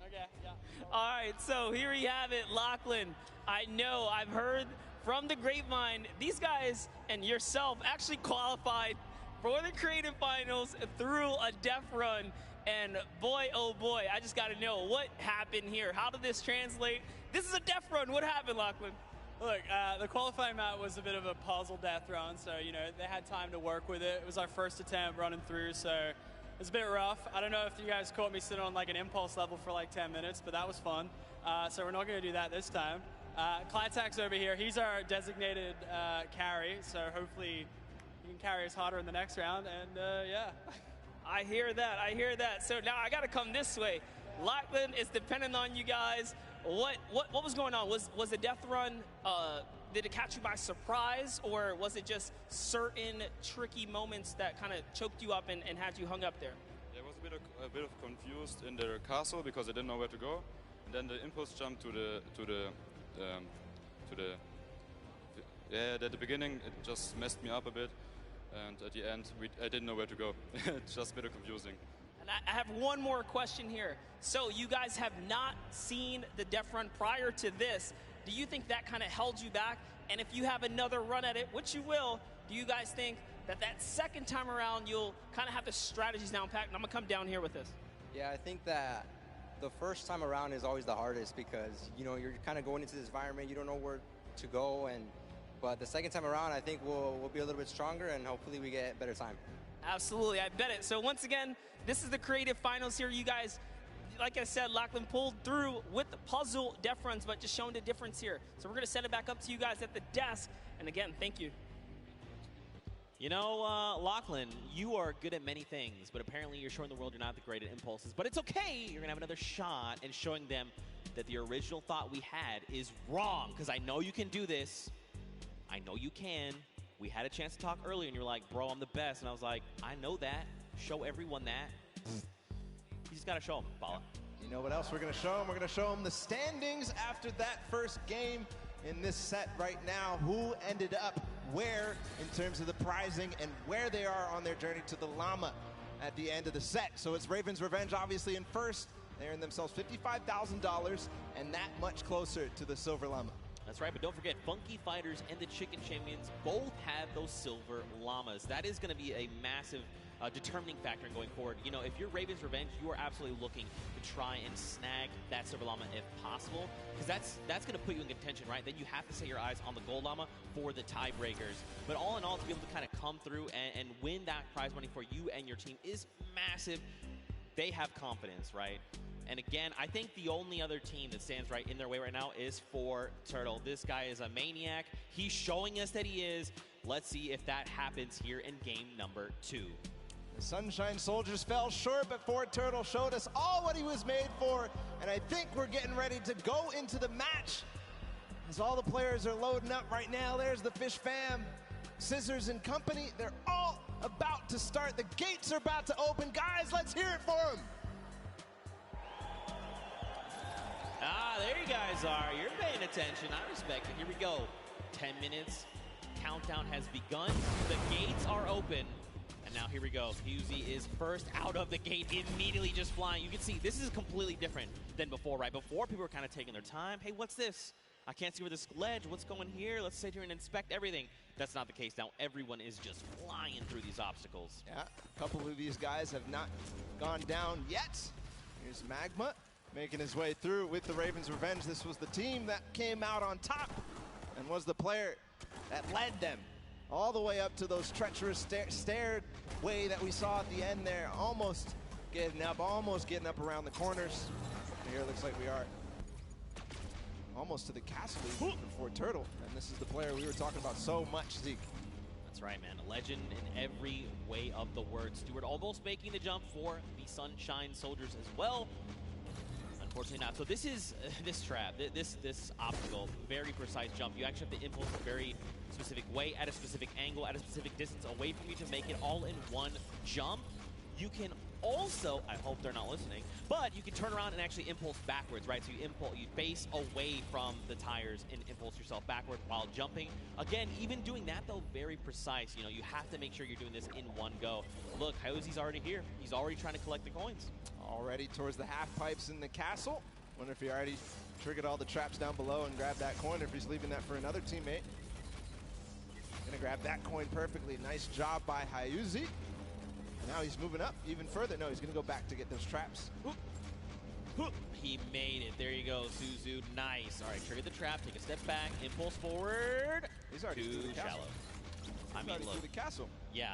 Okay, yeah. All right, so here we have it, Lachlan. I know, I've heard from the grapevine, these guys and yourself actually qualified for the creative finals through a death run, and boy, oh boy, I just got to know what happened here. How did this translate? This is a death run. What happened, Lachlan? Look, the qualifying map was a bit of a puzzle death run, so, you know, they had time to work with it. It was our first attempt running through, so it was a bit rough. I don't know if you guys caught me sitting on like an impulse level for like 10 minutes, but that was fun. So we're not going to do that this time. Clytak's over here. He's our designated carry, so hopefully he can carry us harder in the next round, and yeah. I hear that, I hear that. So now I gotta come this way. Lachlan is dependent on you guys. What was going on? Was the death run, did it catch you by surprise, or was it just certain tricky moments that kind of choked you up and had you hung up there? Yeah, I was a bit of confused in the castle because I didn't know where to go. And then the impulse jump at the beginning, it just messed me up a bit. And at the end, I didn't know where to go. It's just a bit confusing. And I have one more question here. So you guys have not seen the death run prior to this. Do you think that kind of held you back? And if you have another run at it, which you will, do you guys think that second time around you'll kind of have the strategies down packed? And I'm going to come down here with this. Yeah, I think that the first time around is always the hardest because, you know, you're kind of going into this environment, you don't know where to go, but the second time around, I think we'll be a little bit stronger and hopefully we get better time. Absolutely, I bet it. So once again, this is the creative finals here. You guys, like I said, Lachlan pulled through with the puzzle death runs, but just showing the difference here. So we're going to send it back up to you guys at the desk. And again, thank you. You know, Lachlan, you are good at many things, but apparently you're showing the world you're not the great at impulses. But it's okay. You're going to have another shot and showing them that the original thought we had is wrong, because I know you can do this. I know you can. We had a chance to talk earlier, and you were like, bro, I'm the best. And I was like, I know that. Show everyone that. You just got to show them, Bala. You know what else we're going to show them? We're going to show them the standings after that first game in this set right now. Who ended up where in terms of the prizing and where they are on their journey to the llama at the end of the set. So it's Raven's Revenge, obviously, in first. They earned themselves $55,000 and that much closer to the silver llama. That's right, but don't forget, Funky Fighters and the Chicken Champions both have those silver llamas. That is going to be a massive determining factor in going forward. You know, if you're Raven's Revenge, you are absolutely looking to try and snag that silver llama if possible, because that's going to put you in contention, right? Then you have to set your eyes on the gold llama for the tiebreakers. But all in all, to be able to kind of come through and win that prize money for you and your team is massive. They have confidence, right? And again, I think the only other team that stands right in their way right now is Turtle. This guy is a maniac. He's showing us that he is. Let's see if that happens here in game number 2. The Sunshine Soldiers fell short, but Turtle showed us all what he was made for. And I think we're getting ready to go into the match. as all the players are loading up right now. There's the Fish fam, Scissors and company. They're all about to start. The gates are about to open. Guys, let's hear it for them. Ah, there you guys are. You're paying attention. I respect it. Here we go. 10 minutes. Countdown has begun. The gates are open. And now here we go. Husey is first out of the gate, immediately just flying. You can see this is completely different than before, right? Before, people were kind of taking their time. Hey, what's this? I can't see where this ledge. What's going here? Let's sit here and inspect everything. That's not the case now. Everyone is just flying through these obstacles. Yeah, a couple of these guys have not gone down yet. Here's Magma making his way through with the Ravens' Revenge. This was the team that came out on top and was the player that led them all the way up to those treacherous stairway that we saw at the end there. Almost getting up around the corners. And here it looks like we are almost to the castle for Turtle. And this is the player we were talking about so much, Zeke. That's right, man. A legend in every way of the word. Stewart almost making the jump for the Sunshine Soldiers as well. Unfortunately not. So this is this trap, this obstacle, very precise jump. You actually have to impulse a very specific way, at a specific angle, at a specific distance away from you to make it all in one jump. You can also, I hope they're not listening, but you can turn around and actually impulse backwards, right? So you face away from the tires and impulse yourself backward while jumping. Again, even doing that though, very precise. You know, you have to make sure you're doing this in one go. Look, Hyozi's already here. He's already trying to collect the coins. Already towards the half pipes in the castle. Wonder if he already triggered all the traps down below and grabbed that coin, or if he's leaving that for another teammate. Gonna grab that coin perfectly. Nice job by Hyozi. Now he's moving up even further. No, he's gonna go back to get those traps. He made it. There you go, Suzu. Nice. All right, trigger the trap. Take a step back. Impulse forward. He's already too shallow. I mean, look. Through the castle. Yeah,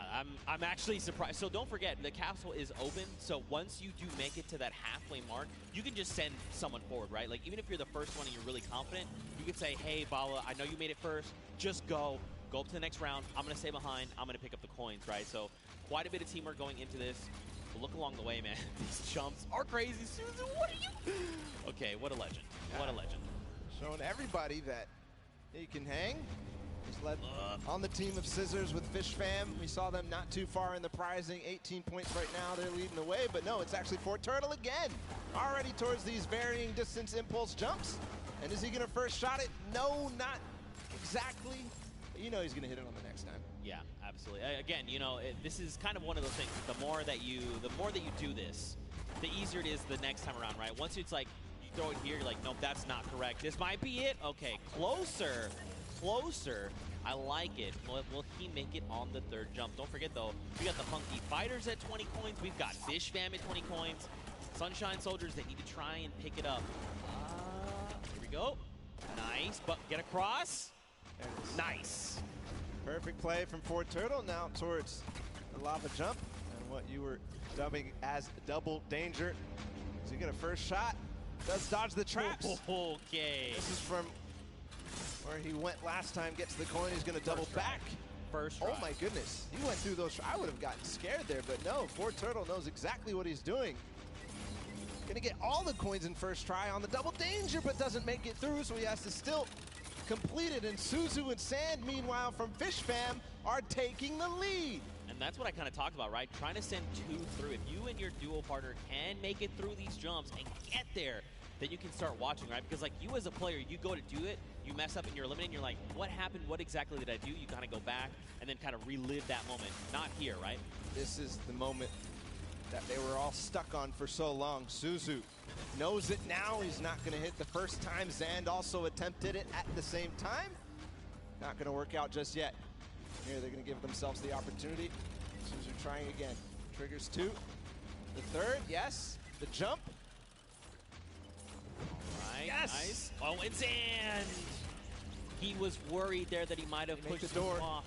I'm actually surprised. So don't forget, the castle is open. So once you do make it to that halfway mark, you can just send someone forward, right? Like even if you're the first one and you're really confident, you can say, "Hey, Bala, I know you made it first. Just go up to the next round. I'm gonna stay behind. I'm gonna pick up the coins," right? So quite a bit of teamwork going into this. But look along the way, man. These jumps are crazy. Suzu, what are you? Okay, what a legend. What a legend. Showing everybody that he can hang. He's led on the team of Scissors with Fish fam. We saw them not too far in the prizing. 18 points right now. They're leading the way, but no, it's actually for Turtle again. Already towards these varying distance impulse jumps. And is he gonna first shot it? No, not exactly. But you know he's gonna hit it on the next time. Yeah, absolutely. Again, you know, this is kind of one of those things. The more that you do this, the easier it is the next time around, right? Once it's like you throw it here, you're like, nope, that's not correct. This might be it. Okay, closer. I like it. Will he make it on the third jump? Don't forget though, we got the Funky Fighters at 20 coins. We've got Fish Fam at 20 coins. Sunshine Soldiers, they need to try and pick it up. Here we go. Nice, but get across. Nice. Perfect play from Fort Turtle. Now towards the lava jump and what you were dubbing as double danger. Is he gonna first shot? Does dodge the traps. Okay. This is from where he went last time, gets the coin, he's gonna double back. First try. Oh my goodness, he went through those. I would have gotten scared there, but no, Fort Turtle knows exactly what he's doing. Gonna get all the coins in first try on the double danger, but doesn't make it through, so he has to still complete it. And Suzu and Sand, meanwhile, from Fish Fam, are taking the lead. And that's what I kind of talked about, right? Trying to send two through. If you and your duo partner can make it through these jumps and get there, then you can start watching, right? Because like you as a player, you go to do it, you mess up and you're eliminated, and you're like, what happened? What exactly did I do? You kind of go back and then kind of relive that moment. Not here, right? This is the moment that they were all stuck on for so long. Suzu knows it now. He's not going to hit the first time. Zand also attempted it at the same time. Not going to work out just yet. Here, they're going to give themselves the opportunity. Suzu trying again. Triggers two. The third, yes. The jump. Right, yes. Nice. Oh, and Zand. He was worried there that he might have pushed the door off.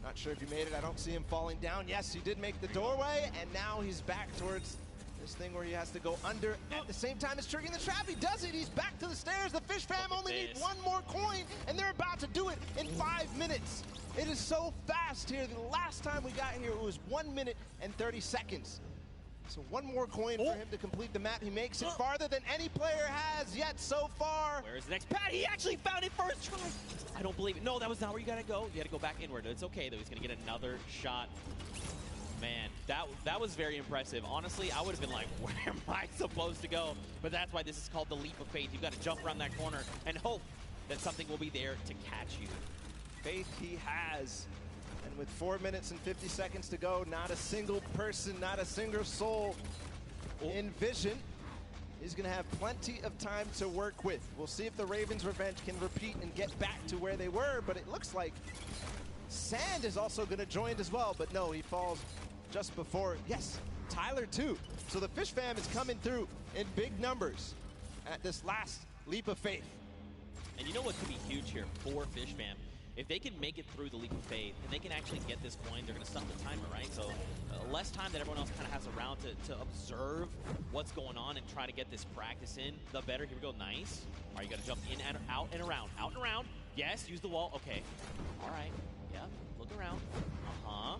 Not sure if he made it. I don't see him falling down. Yes, he did make the doorway, and now he's back towards this thing where he has to go under at the same time as triggering the trap. He does it. He's back to the stairs. The Fish fam only need one more coin, and they're about to do it in 5 minutes. It is so fast here. The last time we got here, it was 1 minute and 30 seconds. So one more coin for him to complete the map. He makes it farther than any player has yet so far. Where's the next pad? He actually found it first try. I don't believe it. No, that was not where you gotta go. You gotta go back inward. It's okay though. He's gonna get another shot. Man, that was very impressive. Honestly, I would have been like, where am I supposed to go? But that's why this is called the leap of faith. You've got to jump around that corner and hope that something will be there to catch you. Faith he has. And with 4 minutes and 50 seconds to go, not a single person, not a single soul in vision. He's going to have plenty of time to work with. We'll see if the Ravens' revenge can repeat and get back to where they were, but it looks like Sand is also going to join as well, but no, he falls just before. Yes, Tyler too. So the Fish Fam is coming through in big numbers at this last leap of faith. And you know what could be huge here for Fish Fam? If they can make it through the leap of faith and they can actually get this coin, they're going to stop the timer, right? So less time that everyone else kind of has around to observe what's going on and try to get this practice in, the better. Here we go. Nice. All right, you got to jump in and out and around. Out and around. Yes, use the wall. Okay. All right. Yeah, look around. Uh-huh.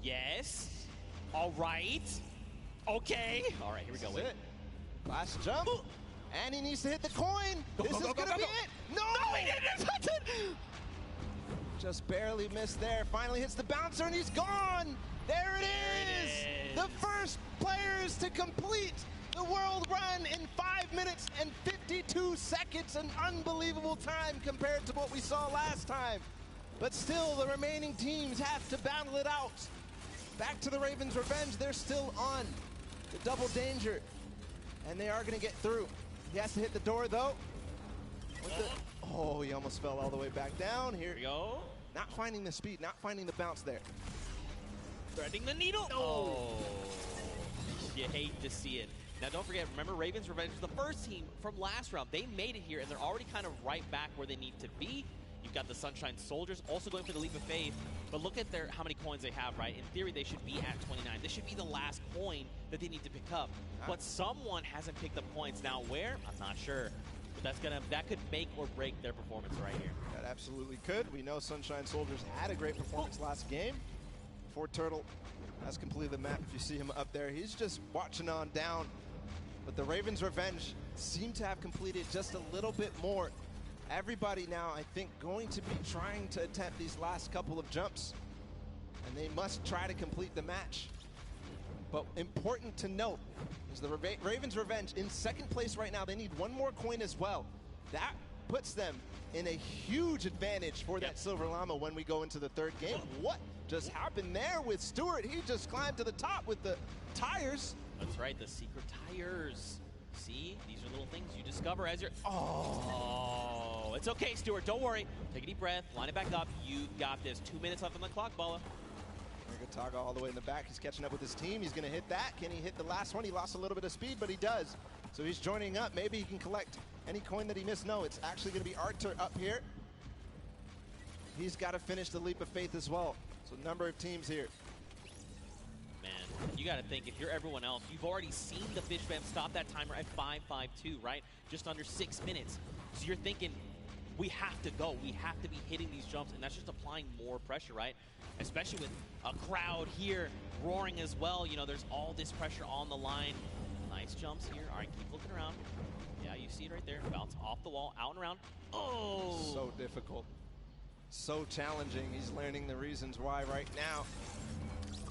Yes. All right. Okay. All right, here we go. Wait. Last jump. Ooh. And he needs to hit the coin. This is going to be it. No, he didn't touch it. Just barely missed there. Finally hits the bouncer and he's gone. There it is. The first players to complete the world run in 5 minutes and 52 seconds. An unbelievable time compared to what we saw last time. But still, the remaining teams have to battle it out. Back to the Ravens' revenge. They're still on the double danger. And they are going to get through. He has to hit the door, though. Oh, he almost fell all the way back down. Here we go. Not finding the speed, not finding the bounce there. Threading the needle. Oh. You hate to see it. Now, don't forget, remember, Ravens Revenge was the first team from last round. They made it here, and they're already kind of right back where they need to be. You've got the Sunshine Soldiers also going for the leap of faith. But look at how many coins they have, right? In theory, they should be at 29. This should be the last coin that they need to pick up. But someone hasn't picked up coins. Now, where? I'm not sure. But that could make or break their performance right here. That absolutely could. We know Sunshine Soldiers had a great performance last game. Fort Turtle has completed the map. If you see him up there, he's just watching on down. But the Ravens' revenge seem to have completed just a little bit more. Everybody now, I think, going to be trying to attempt these last couple of jumps. And they must try to complete the match. But important to note is the Ravens' revenge in second place right now. They need one more coin as well. That puts them in a huge advantage for that Silver Llama when we go into the third game. What just happened there with Stewart? He just climbed to the top with the tires. That's right, the secret tires. See, these are little things you discover as you're... Oh, it's okay, Stewart. Don't worry. Take a deep breath. Line it back up. You got this. 2 minutes left on the clock, Bala. Taga all the way in the back. He's catching up with his team. He's going to hit that. Can he hit the last one? He lost a little bit of speed, but he does. So he's joining up. Maybe he can collect any coin that he missed. No, it's actually going to be Arthur up here. He's got to finish the leap of faith as well. So number of teams here. Man, you got to think, if you're everyone else, you've already seen the Fish Fam stop that timer at 5:52, right? Just under 6 minutes. So you're thinking, we have to go. We have to be hitting these jumps, and that's just applying more pressure, right? Especially with a crowd here roaring as well. You know, there's all this pressure on the line. Nice jumps here. All right, keep looking around. Yeah, you see it right there. Bounce off the wall, out and around. Oh! So difficult. So challenging. He's learning the reasons why right now.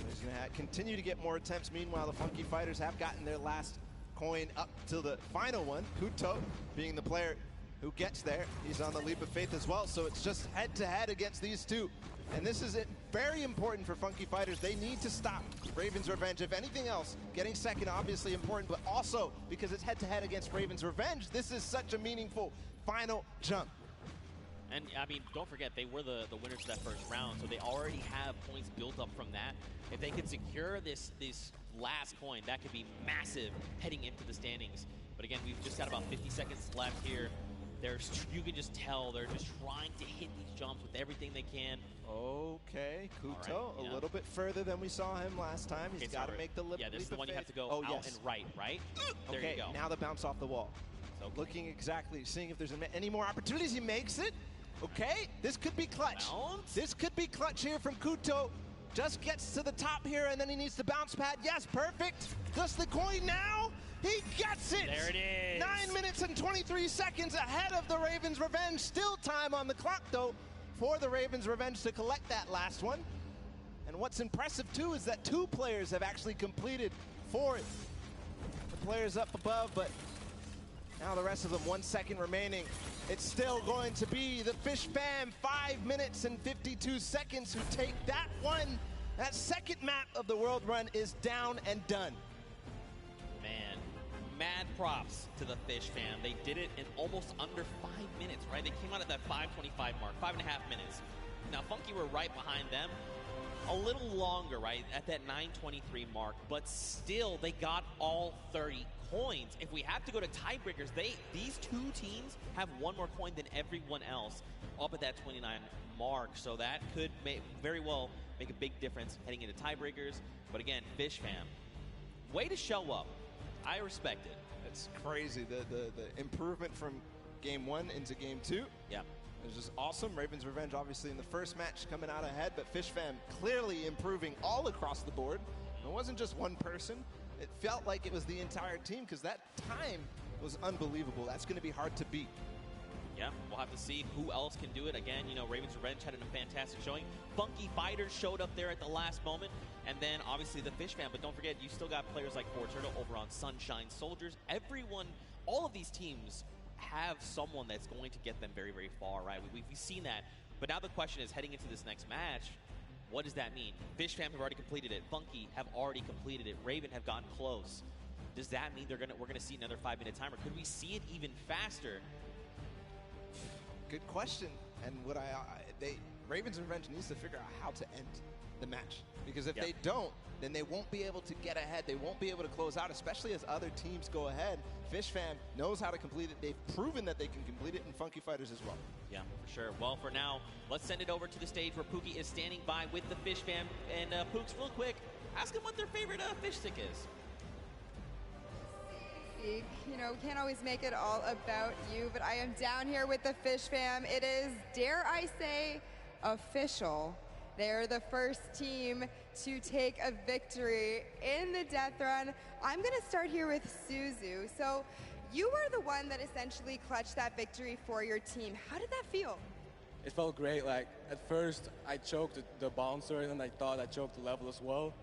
He's going to continue to get more attempts. Meanwhile, the Funky Fighters have gotten their last coin up to the final one. Kuto being the player who gets there. He's on the leap of faith as well, so it's just head-to-head against these two. And this is very important for Funky Fighters. They need to stop Ravens Revenge. If anything else, getting second obviously important, but also because it's head-to-head against Ravens Revenge, this is such a meaningful final jump. And, I mean, don't forget, they were the winners of that first round, so they already have points built up from that. If they can secure this last coin, that could be massive heading into the standings. But again, we've just got about 50 seconds left here. You can just tell they're just trying to hit these jumps with everything they can. Okay, Kuto, a little bit further than we saw him last time. He's got to make the leap of faith. Yeah, this is the one you have to go out and right? There you go. Now the bounce off the wall. Okay. Looking exactly, seeing if there's any more opportunities. He makes it. Okay, this could be clutch. Bounce. This could be clutch here from Kuto. just gets to the top here, and then he needs the bounce pad. Yes, perfect. Does the coin now? He gets it! There it is. 9 minutes and 23 seconds ahead of the Ravens' Revenge. Still time on the clock, though, for the Ravens' Revenge to collect that last one. And what's impressive, too, is that 2 players have actually completed for it. The players up above, but now the rest of them, 1 second remaining. It's still going to be the Fish Fam, 5 minutes and 52 seconds, who take that one. That second map of the World Run is down and done. Man, mad props to the Fish Fam. They did it in almost under 5 minutes, right? They came out at that 5:25 mark, 5.5 minutes. Now, Funky were right behind them. A little longer, right, at that 9:23 mark, but still, they got all 30 coins. If we have to go to tiebreakers, these 2 teams have 1 more coin than everyone else up at that 29 mark. So that could very well make a big difference heading into tiebreakers. But again, Fish Fam, way to show up. I respect it. It's crazy, the improvement from game 1 into game 2. Yeah. It was just awesome. Ravens' Revenge, obviously, in the first match coming out ahead, but Fish Fam clearly improving all across the board. It wasn't just one person. It felt like it was the entire team, because that time was unbelievable. That's going to be hard to beat. Yeah, we'll have to see who else can do it. Again, you know, Ravens' Revenge had a fantastic showing. Funky Fighters showed up there at the last moment. And then, obviously, the Fish Fam. But don't forget, you still got players like Turtle over on Sunshine Soldiers. Everyone, all of these teams have someone that's going to get them very, very far, right? We've seen that. But now the question is, heading into this next match, what does that mean? Fish Fam have already completed it. Funky have already completed it. Raven have gotten close. Does that mean we're gonna see another 5-minute timer? Could we see it even faster? Good question. And Ravens' Revenge needs to figure out how to end the match. Because if they don't, then they won't be able to get ahead. They won't be able to close out, especially as other teams go ahead. Fish Fam knows how to complete it. They've proven that they can complete it, and Funky Fighters as well. Yeah, for sure. Well, for now, let's send it over to the stage where Pookie is standing by with the Fish Fam. And Pooks, real quick, ask them what their favorite fish stick is. You know, we can't always make it all about you, but I am down here with the Fish Fam. It is, dare I say, official. They're the first team to take a victory in the death run. I'm going to start here with Suzu. So you were the one that essentially clutched that victory for your team. How did that feel? It felt great. Like, at first, I choked the bouncer, and I thought I choked the level as well.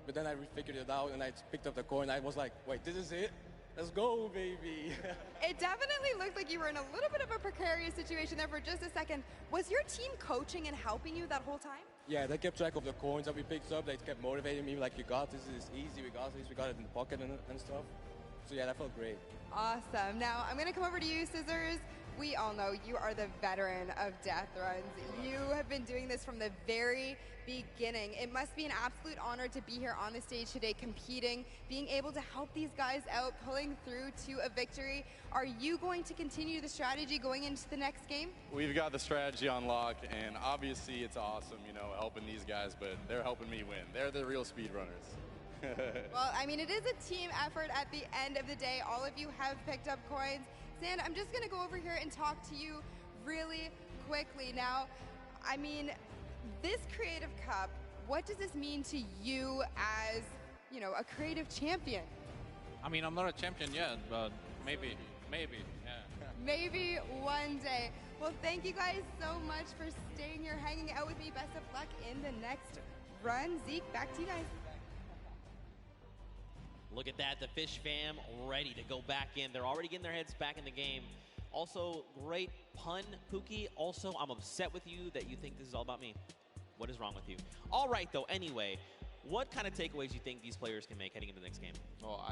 But then I figured it out, and I picked up the coin. I was like, wait, this is it? Let's go, baby. It definitely looked like you were in a little bit of a precarious situation there for just a second. Was your team coaching and helping you that whole time? Yeah, they kept track of the coins that we picked up. They kept motivating me, like, you got this, this is easy, we got this, we got it in the pocket and stuff. So yeah, that felt great. Awesome. Now, I'm going to come over to you, Scissors. We all know you are the veteran of death runs. You have been doing this from the very beginning. It must be an absolute honor to be here on the stage today competing, being able to help these guys out, pulling through to a victory. Are you going to continue the strategy going into the next game? We've got the strategy on lock, and obviously it's awesome, you know, helping these guys, but they're helping me win. They're the real speedrunners. Well, I mean, it is a team effort at the end of the day. All of you have picked up coins. Sand, I'm just going to go over here and talk to you really quickly. Now, I mean, this Creative Cup, what does this mean to you as, you know, a creative champion? I mean, I'm not a champion yet, but maybe, yeah. Maybe one day. Well, thank you guys so much for staying here, hanging out with me. Best of luck in the next run. Zeke, back to you guys. Look at that, the Fish Fam ready to go back in. They're already getting their heads back in the game. Also, great pun, Pookie. Also, I'm upset with you that you think this is all about me. What is wrong with you? All right, though, anyway, what kind of takeaways do you think these players can make heading into the next game? Well,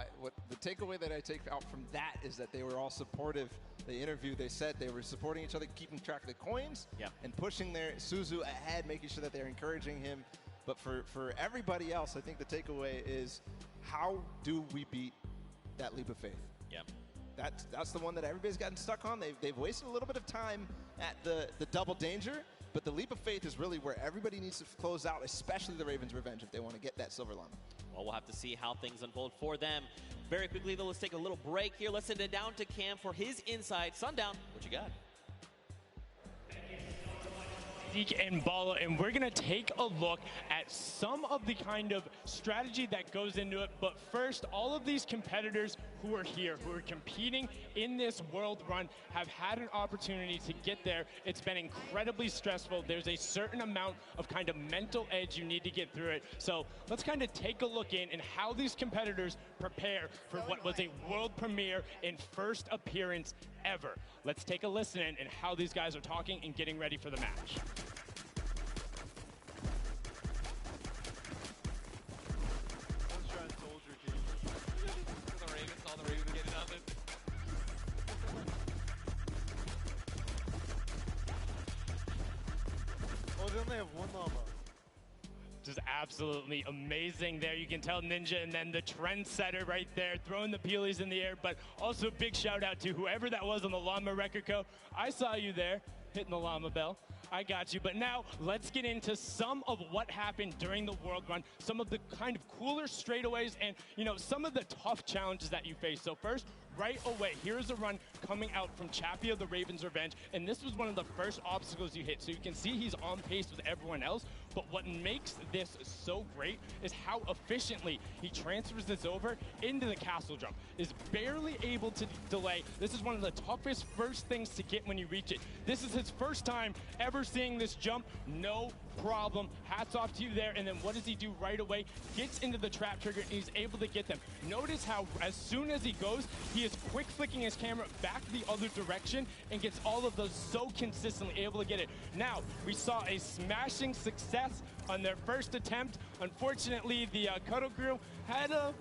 the takeaway that I take out from that is that they were all supportive. The interview, they said they were supporting each other, keeping track of the coins, and pushing their Suzu ahead, making sure that they're encouraging him. But for everybody else, I think the takeaway is, how do we beat that leap of faith? Yeah. That's the one that everybody's gotten stuck on. They've wasted a little bit of time at the double danger, but the leap of faith is really where everybody needs to close out, especially the Ravens' Revenge, if they want to get that silver llama. Well, we'll have to see how things unfold for them. Very quickly, though, let's take a little break here. Let's send it down to Cam for his insight. Sundown, what you got? Zeke and Bala, and we're going to take a look at some of the kind of strategy that goes into it. But first, all of these competitors who are here, who are competing in this world run, have had an opportunity to get there. It's been incredibly stressful. There's a certain amount of kind of mental edge you need to get through it. So let's kind of take a look in and how these competitors prepare for what was a world premiere and first appearance ever. Let's take a listen in and how these guys are talking and getting ready for the match. Oh, they only have one llama. Just absolutely amazing there. You can tell Ninja and then the trendsetter right there, throwing the peelies in the air, but also a big shout out to whoever that was on the Llama Record Co. I saw you there, hitting the llama bell. I got you. But now let's get into some of what happened during the World Run, some of the kind of cooler straightaways and, you know, some of the tough challenges that you face. So first, right away, here's a run coming out from Chappie of the Raven's Revenge, and this was one of the first obstacles you hit. So you can see he's on pace with everyone else, but what makes this so great is how efficiently he transfers this over into the castle jump. Is barely able to delay. This is one of the toughest first things to get when you reach it. This is his first time ever seeing this jump. No problem. Hats off to you there. And then what does he do right away? Gets into the trap trigger and he's able to get them. Notice how as soon as he goes, he is quick flicking his camera back the other direction and gets all of those so consistently able to get it. Now, we saw a smashing success on their first attempt. Unfortunately, the Cuddle Crew had a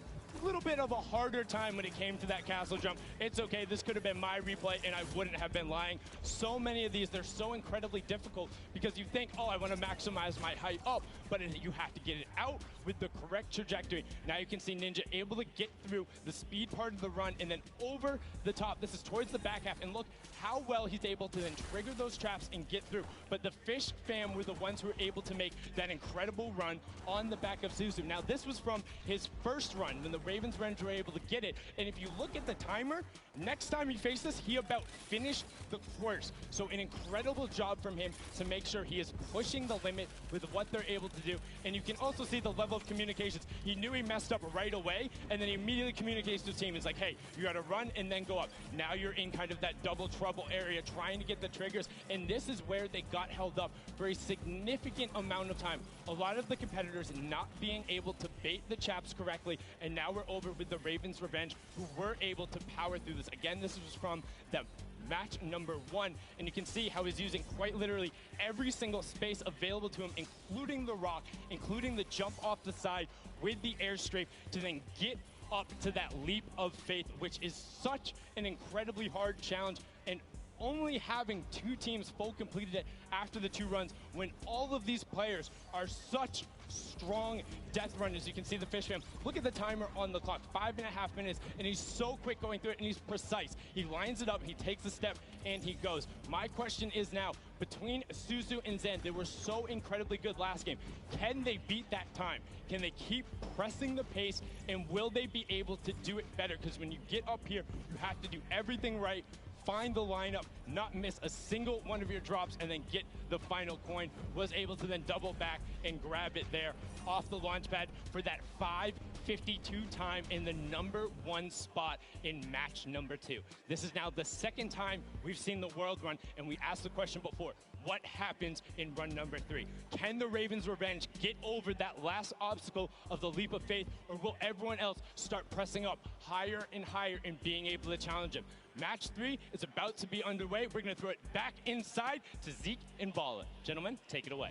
little bit of a harder time when it came to that castle jump. It's okay, this could have been my replay and I wouldn't have been lying. So many of these, they're so incredibly difficult because you think, oh, I want to maximize my height up, but you have to get it out with the correct trajectory. Now you can see Ninja able to get through the speed part of the run and then over the top. This is towards the back half, and look how well he's able to then trigger those traps and get through. But the Fish fam were the ones who were able to make that incredible run on the back of Suzu. Now this was from his first run when the Ravens Revenge were able to get it. And if you look at the timer, next time he faced this, he about finished the course. So an incredible job from him to make sure he is pushing the limit with what they're able to do. And you can also see the level of communications. He knew he messed up right away, and then he immediately communicates to his team. It's like, hey, you got to run and then go up. Now you're in kind of that double trouble area trying to get the triggers. And this is where they got held up for a significant amount of time. A lot of the competitors not being able to bait the chaps correctly, and now we're over with the Ravens Revenge, who were able to power through this. Again, this was from the match number 1, and you can see how he's using quite literally every single space available to him, including the rock, including the jump off the side with the airstrike to then get up to that leap of faith, which is such an incredibly hard challenge. And only having 2 teams full completed it after the 2 runs when all of these players are such strong death runners. You can see the Fish fam. Look at the timer on the clock, 5.5 minutes, and he's so quick going through it, and he's precise. He lines it up, he takes a step, and he goes. My question is now, between Suzu and Zen, they were so incredibly good last game. Can they beat that time? Can they keep pressing the pace, and will they be able to do it better? Because when you get up here, you have to do everything right, find the lineup, not miss a single one of your drops, and then get the final coin. Was able to then double back and grab it there off the launch pad for that 5:52 time in the #1 spot in match number 2. This is now the second time we've seen the World Run, and we asked the question before, what happens in run number 3? Can the Ravens Revenge get over that last obstacle of the leap of faith, or will everyone else start pressing up higher and higher and being able to challenge him? Match 3 is about to be underway. We're going to throw it back inside to Zeke and Bala. Gentlemen, take it away.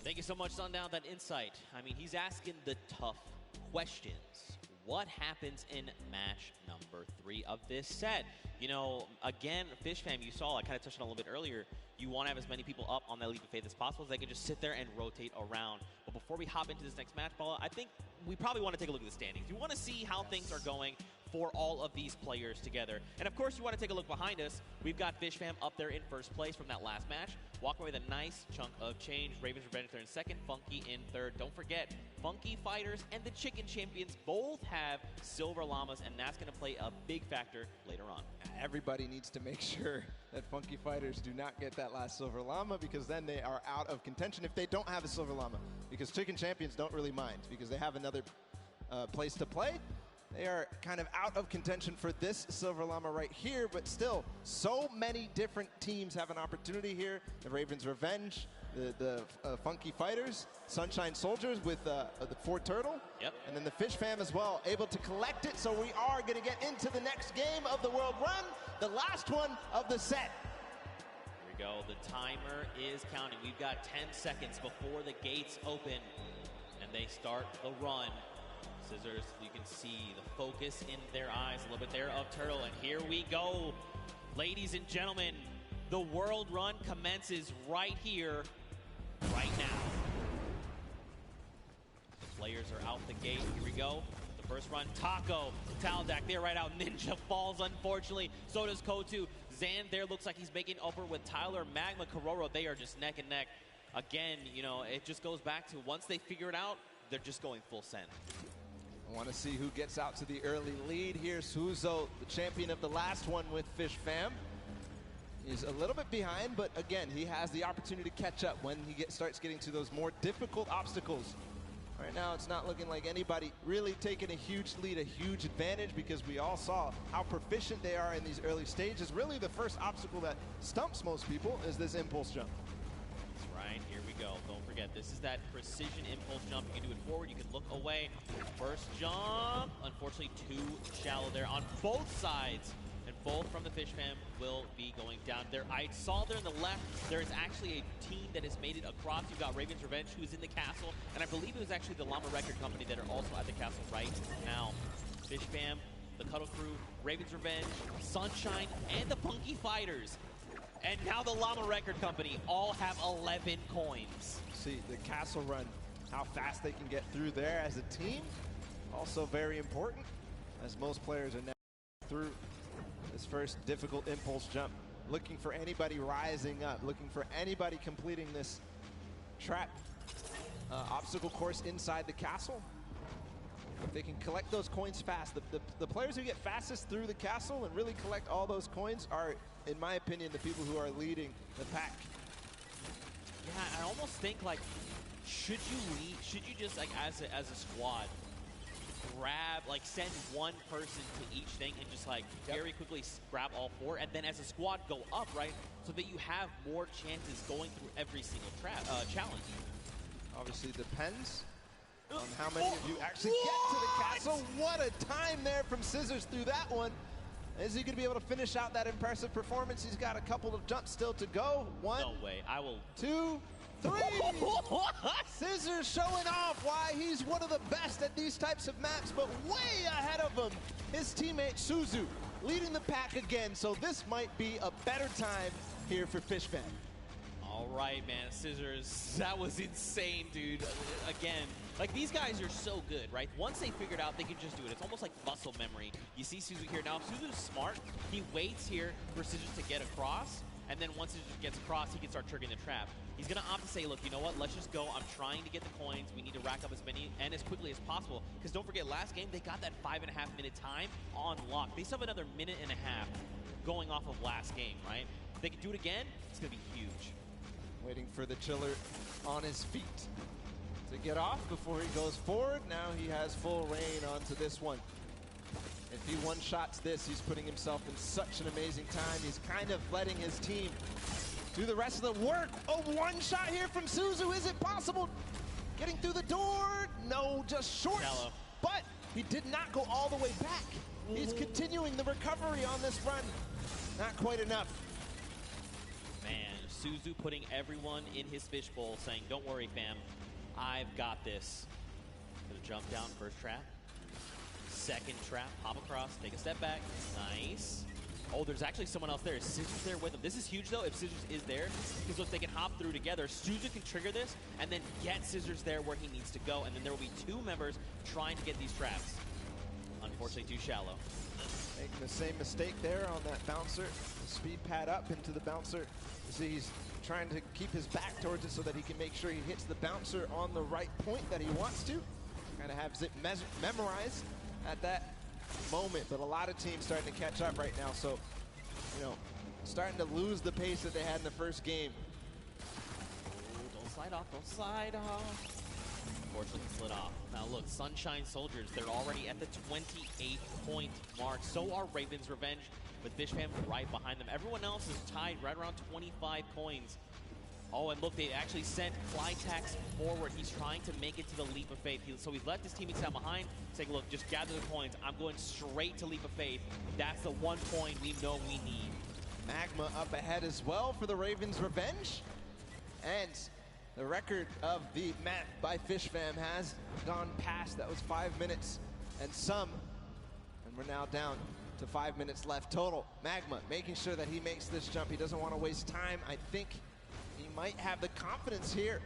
Thank you so much, Sundown, that insight. I mean, he's asking the tough questions. What happens in match number 3 of this set? You know, again, Fish fam, you saw, I kind of touched on it a little bit earlier, you want to have as many people up on that leap of faith as possible so they can just sit there and rotate around. But But before we hop into this next match, Paula, I think we probably want to take a look at the standings. You want to see how things are going for all of these players together. And of course, you want to take a look behind us. We've got Fish Fam up there in first place from that last match. Walk away with a nice chunk of change. Ravens Revenge there in second, Funky in third. Don't forget, Funky Fighters and the Chicken Champions both have silver llamas, and that's going to play a big factor later on. Everybody needs to make sure that Funky Fighters do not get that last silver llama, because then they are out of contention if they don't have a silver llama. Because Chicken Champions don't really mind, because they have another place to play. They are kind of out of contention for this silver llama right here, but still, so many different teams have an opportunity here. The Ravens Revenge, the Funky Fighters, Sunshine Soldiers with the Fort Turtle, and then the Fish Fam as well, able to collect it. So we are going to get into the next game of the World Run, the last one of the set. Here we go. The timer is counting. We've got 10 seconds before the gates open, and they start the run. Scissors, you can see the focus in their eyes a little bit there of Turtle, and here we go. Ladies and gentlemen, the World Run commences right here, right now. The players are out the gate. Here we go. The first run, Taco, Taldak, they're right out. Ninja falls, unfortunately. So does Kotu. Zan there looks like he's making upper with Tyler. Magma, Kororo, they are just neck and neck. Again, you know, it just goes back to once they figure it out, they're just going full send. I want to see who gets out to the early lead here. Suzo, the champion of the last one with Fish Fam. He's a little bit behind, but again, he has the opportunity to catch up when he starts getting to those more difficult obstacles. Right now, it's not looking like anybody really taking a huge lead, a huge advantage, because we all saw how proficient they are in these early stages. Really, the first obstacle that stumps most people is this impulse jump. That's right, here we go. Don't forget, this is that precision impulse jump. You can do it forward, you can look away. First jump, unfortunately too shallow there on both sides. And both from the Fish Fam will be going down there. I saw there on the left, there is actually a team that has made it across. You've got Ravens Revenge, who is in the castle. And I believe it was actually the Llama Record Company that are also at the castle right now. Fish Fam, the Cuddle Crew, Ravens Revenge, Sunshine, and the Funky Fighters. And now the Llama Record Company all have 11 coins. See the castle run, how fast they can get through there as a team. Also very important, as most players are now through this first difficult impulse jump. Looking for anybody rising up, looking for anybody completing this trap obstacle course inside the castle. If they can collect those coins fast, the players who get fastest through the castle and really collect all those coins are, in my opinion, the people who are leading the pack. Yeah, I almost think like, should you just like as a squad, grab, like send one person to each thing and just like very quickly grab all four, and then as a squad go up, right? So that you have more chances going through every single challenge. Obviously depends on how many of you actually get to the castle. What a time there from Scissors through that one. Is he going to be able to finish out that impressive performance? He's got a couple of jumps still to go. One, no way. I will. 2, 3. Scissors showing off why he's one of the best at these types of maps, but way ahead of him, his teammate Suzu, leading the pack again. So this might be a better time here for Fish Fam. All right, man, Scissors, that was insane, dude. Again, like these guys are so good, right? Once they figured out, they can just do it. It's almost like muscle memory. You see Suzu here now. Suzu's smart. He waits here for Scissors to get across, and then once Scissors gets across, he can start triggering the trap. He's gonna opt to say, look, you know what? Let's just go. I'm trying to get the coins. We need to rack up as many and as quickly as possible. Because don't forget, last game they got that 5.5 minute time on lock. They still have another 1.5 minutes going off of last game, right? If they can do it again, it's gonna be huge. Waiting for the chiller on his feet to get off before he goes forward. Now he has full reign onto this one. If he one-shots this, he's putting himself in such an amazing time. He's kind of letting his team do the rest of the work. Oh, one shot here from Suzu. Is it possible? Getting through the door? No, just short. Shallow. But he did not go all the way back. He's continuing the recovery on this run. Not quite enough. Man, Suzu putting everyone in his fishbowl, saying, don't worry, fam. I've got this. Gonna jump down, first trap. Second trap, hop across, take a step back. Nice. Oh, there's actually someone else there. Is Scissors there with him? This is huge, though, if Scissors is there, because look, they can hop through together. Suzu can trigger this, and then get Scissors there where he needs to go, and then there will be two members trying to get these traps. Unfortunately, too shallow. Making the same mistake there on that bouncer. The speed pad up into the bouncer. You see he's trying to keep his back towards it so that he can make sure he hits the bouncer on the right point that he wants to. Kind of have it memorized at that moment, but a lot of teams starting to catch up right now, so, you know, starting to lose the pace that they had in the first game. Ooh, don't slide off, don't slide off. Unfortunately, slid off. Now look, Sunshine Soldiers, they're already at the 28 point mark. So are Raven's Revenge, but Fish Fam right behind them. Everyone else is tied right around 25 coins. Oh, and look, they actually sent Flytax forward. He's trying to make it to the Leap of Faith. So he's left his teammates down behind, saying, look, just gather the coins. I'm going straight to Leap of Faith. That's the 1 point we know we need. Magma up ahead as well for the Ravens' Revenge. And the record of the map by Fish Fam has gone past. That was 5 minutes and some. And we're now down to 5 minutes left total. Magma making sure that he makes this jump. He doesn't want to waste time. I think he might have the confidence here.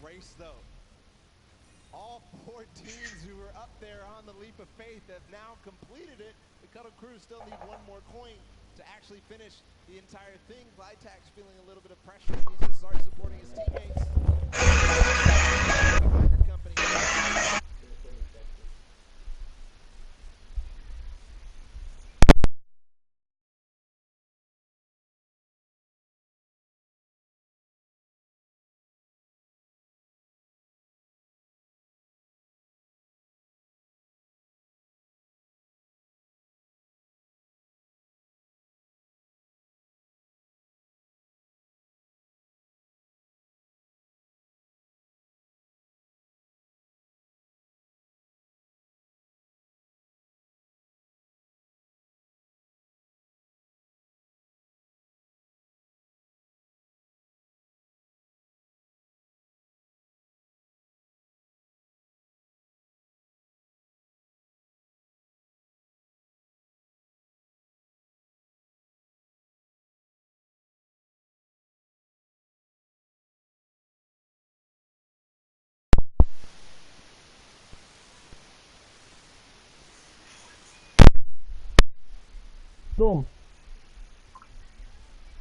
Race though. All 4 teams who were up there on the Leap of Faith have now completed it. The Cuddle Crew still need 1 more coin to actually finish the entire thing. Flytax feeling a little bit of pressure. He needs to start supporting his teammates. Company. Dom.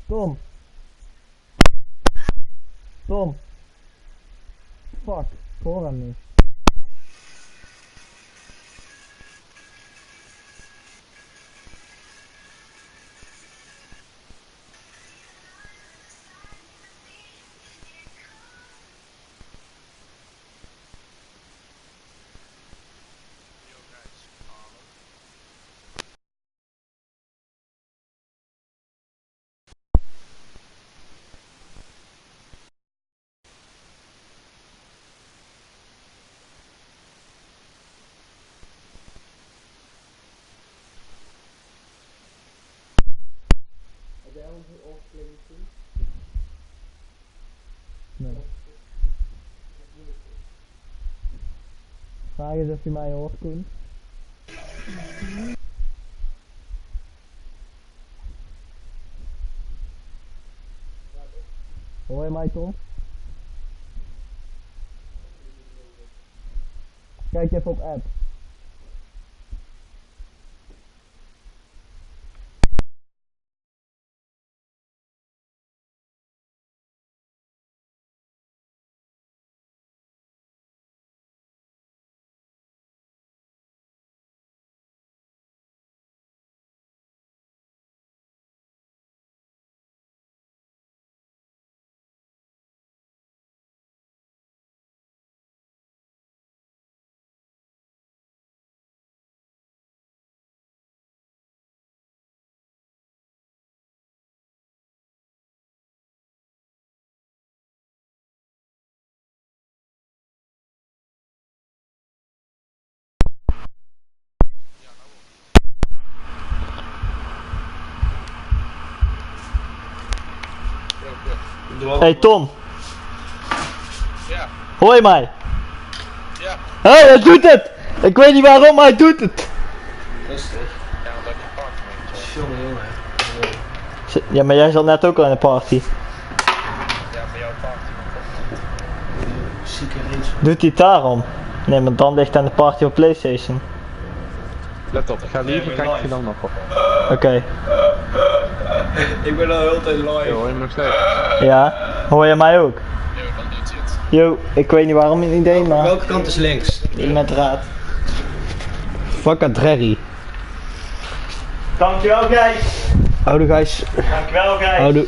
Dom. Dom. Fuck, ik hoor hem niet. Vraag eens of je mij hoort, Koen. Hoor je mij, Tom? Kijk even op app. Hey Tom. Ja. Hoor je mij? Ja. Hé, hij doet het! Ik weet niet waarom, maar hij doet het! Rustig. Ja, omdat je party mee. Jongen. Ja, maar jij zat net ook al in de party. Ja, bij jouw party. Zieke race. Doet hij het daarom? Nee, maar dan ligt aan de party op PlayStation. Let op, ik ga liever kijken je dan nog op. Oké. Ik ben al heel tijd live. Ja, hoor je me nog steeds? Ja, hoor je mij ook? Ja, dan doet hij het. Yo, ik weet niet waarom niet idee, maar... Welke kant is links? Met raad. Fuck a Drerry. Dankjewel, guys. Houdoe, guys. Dankjewel, guys. Houdoe.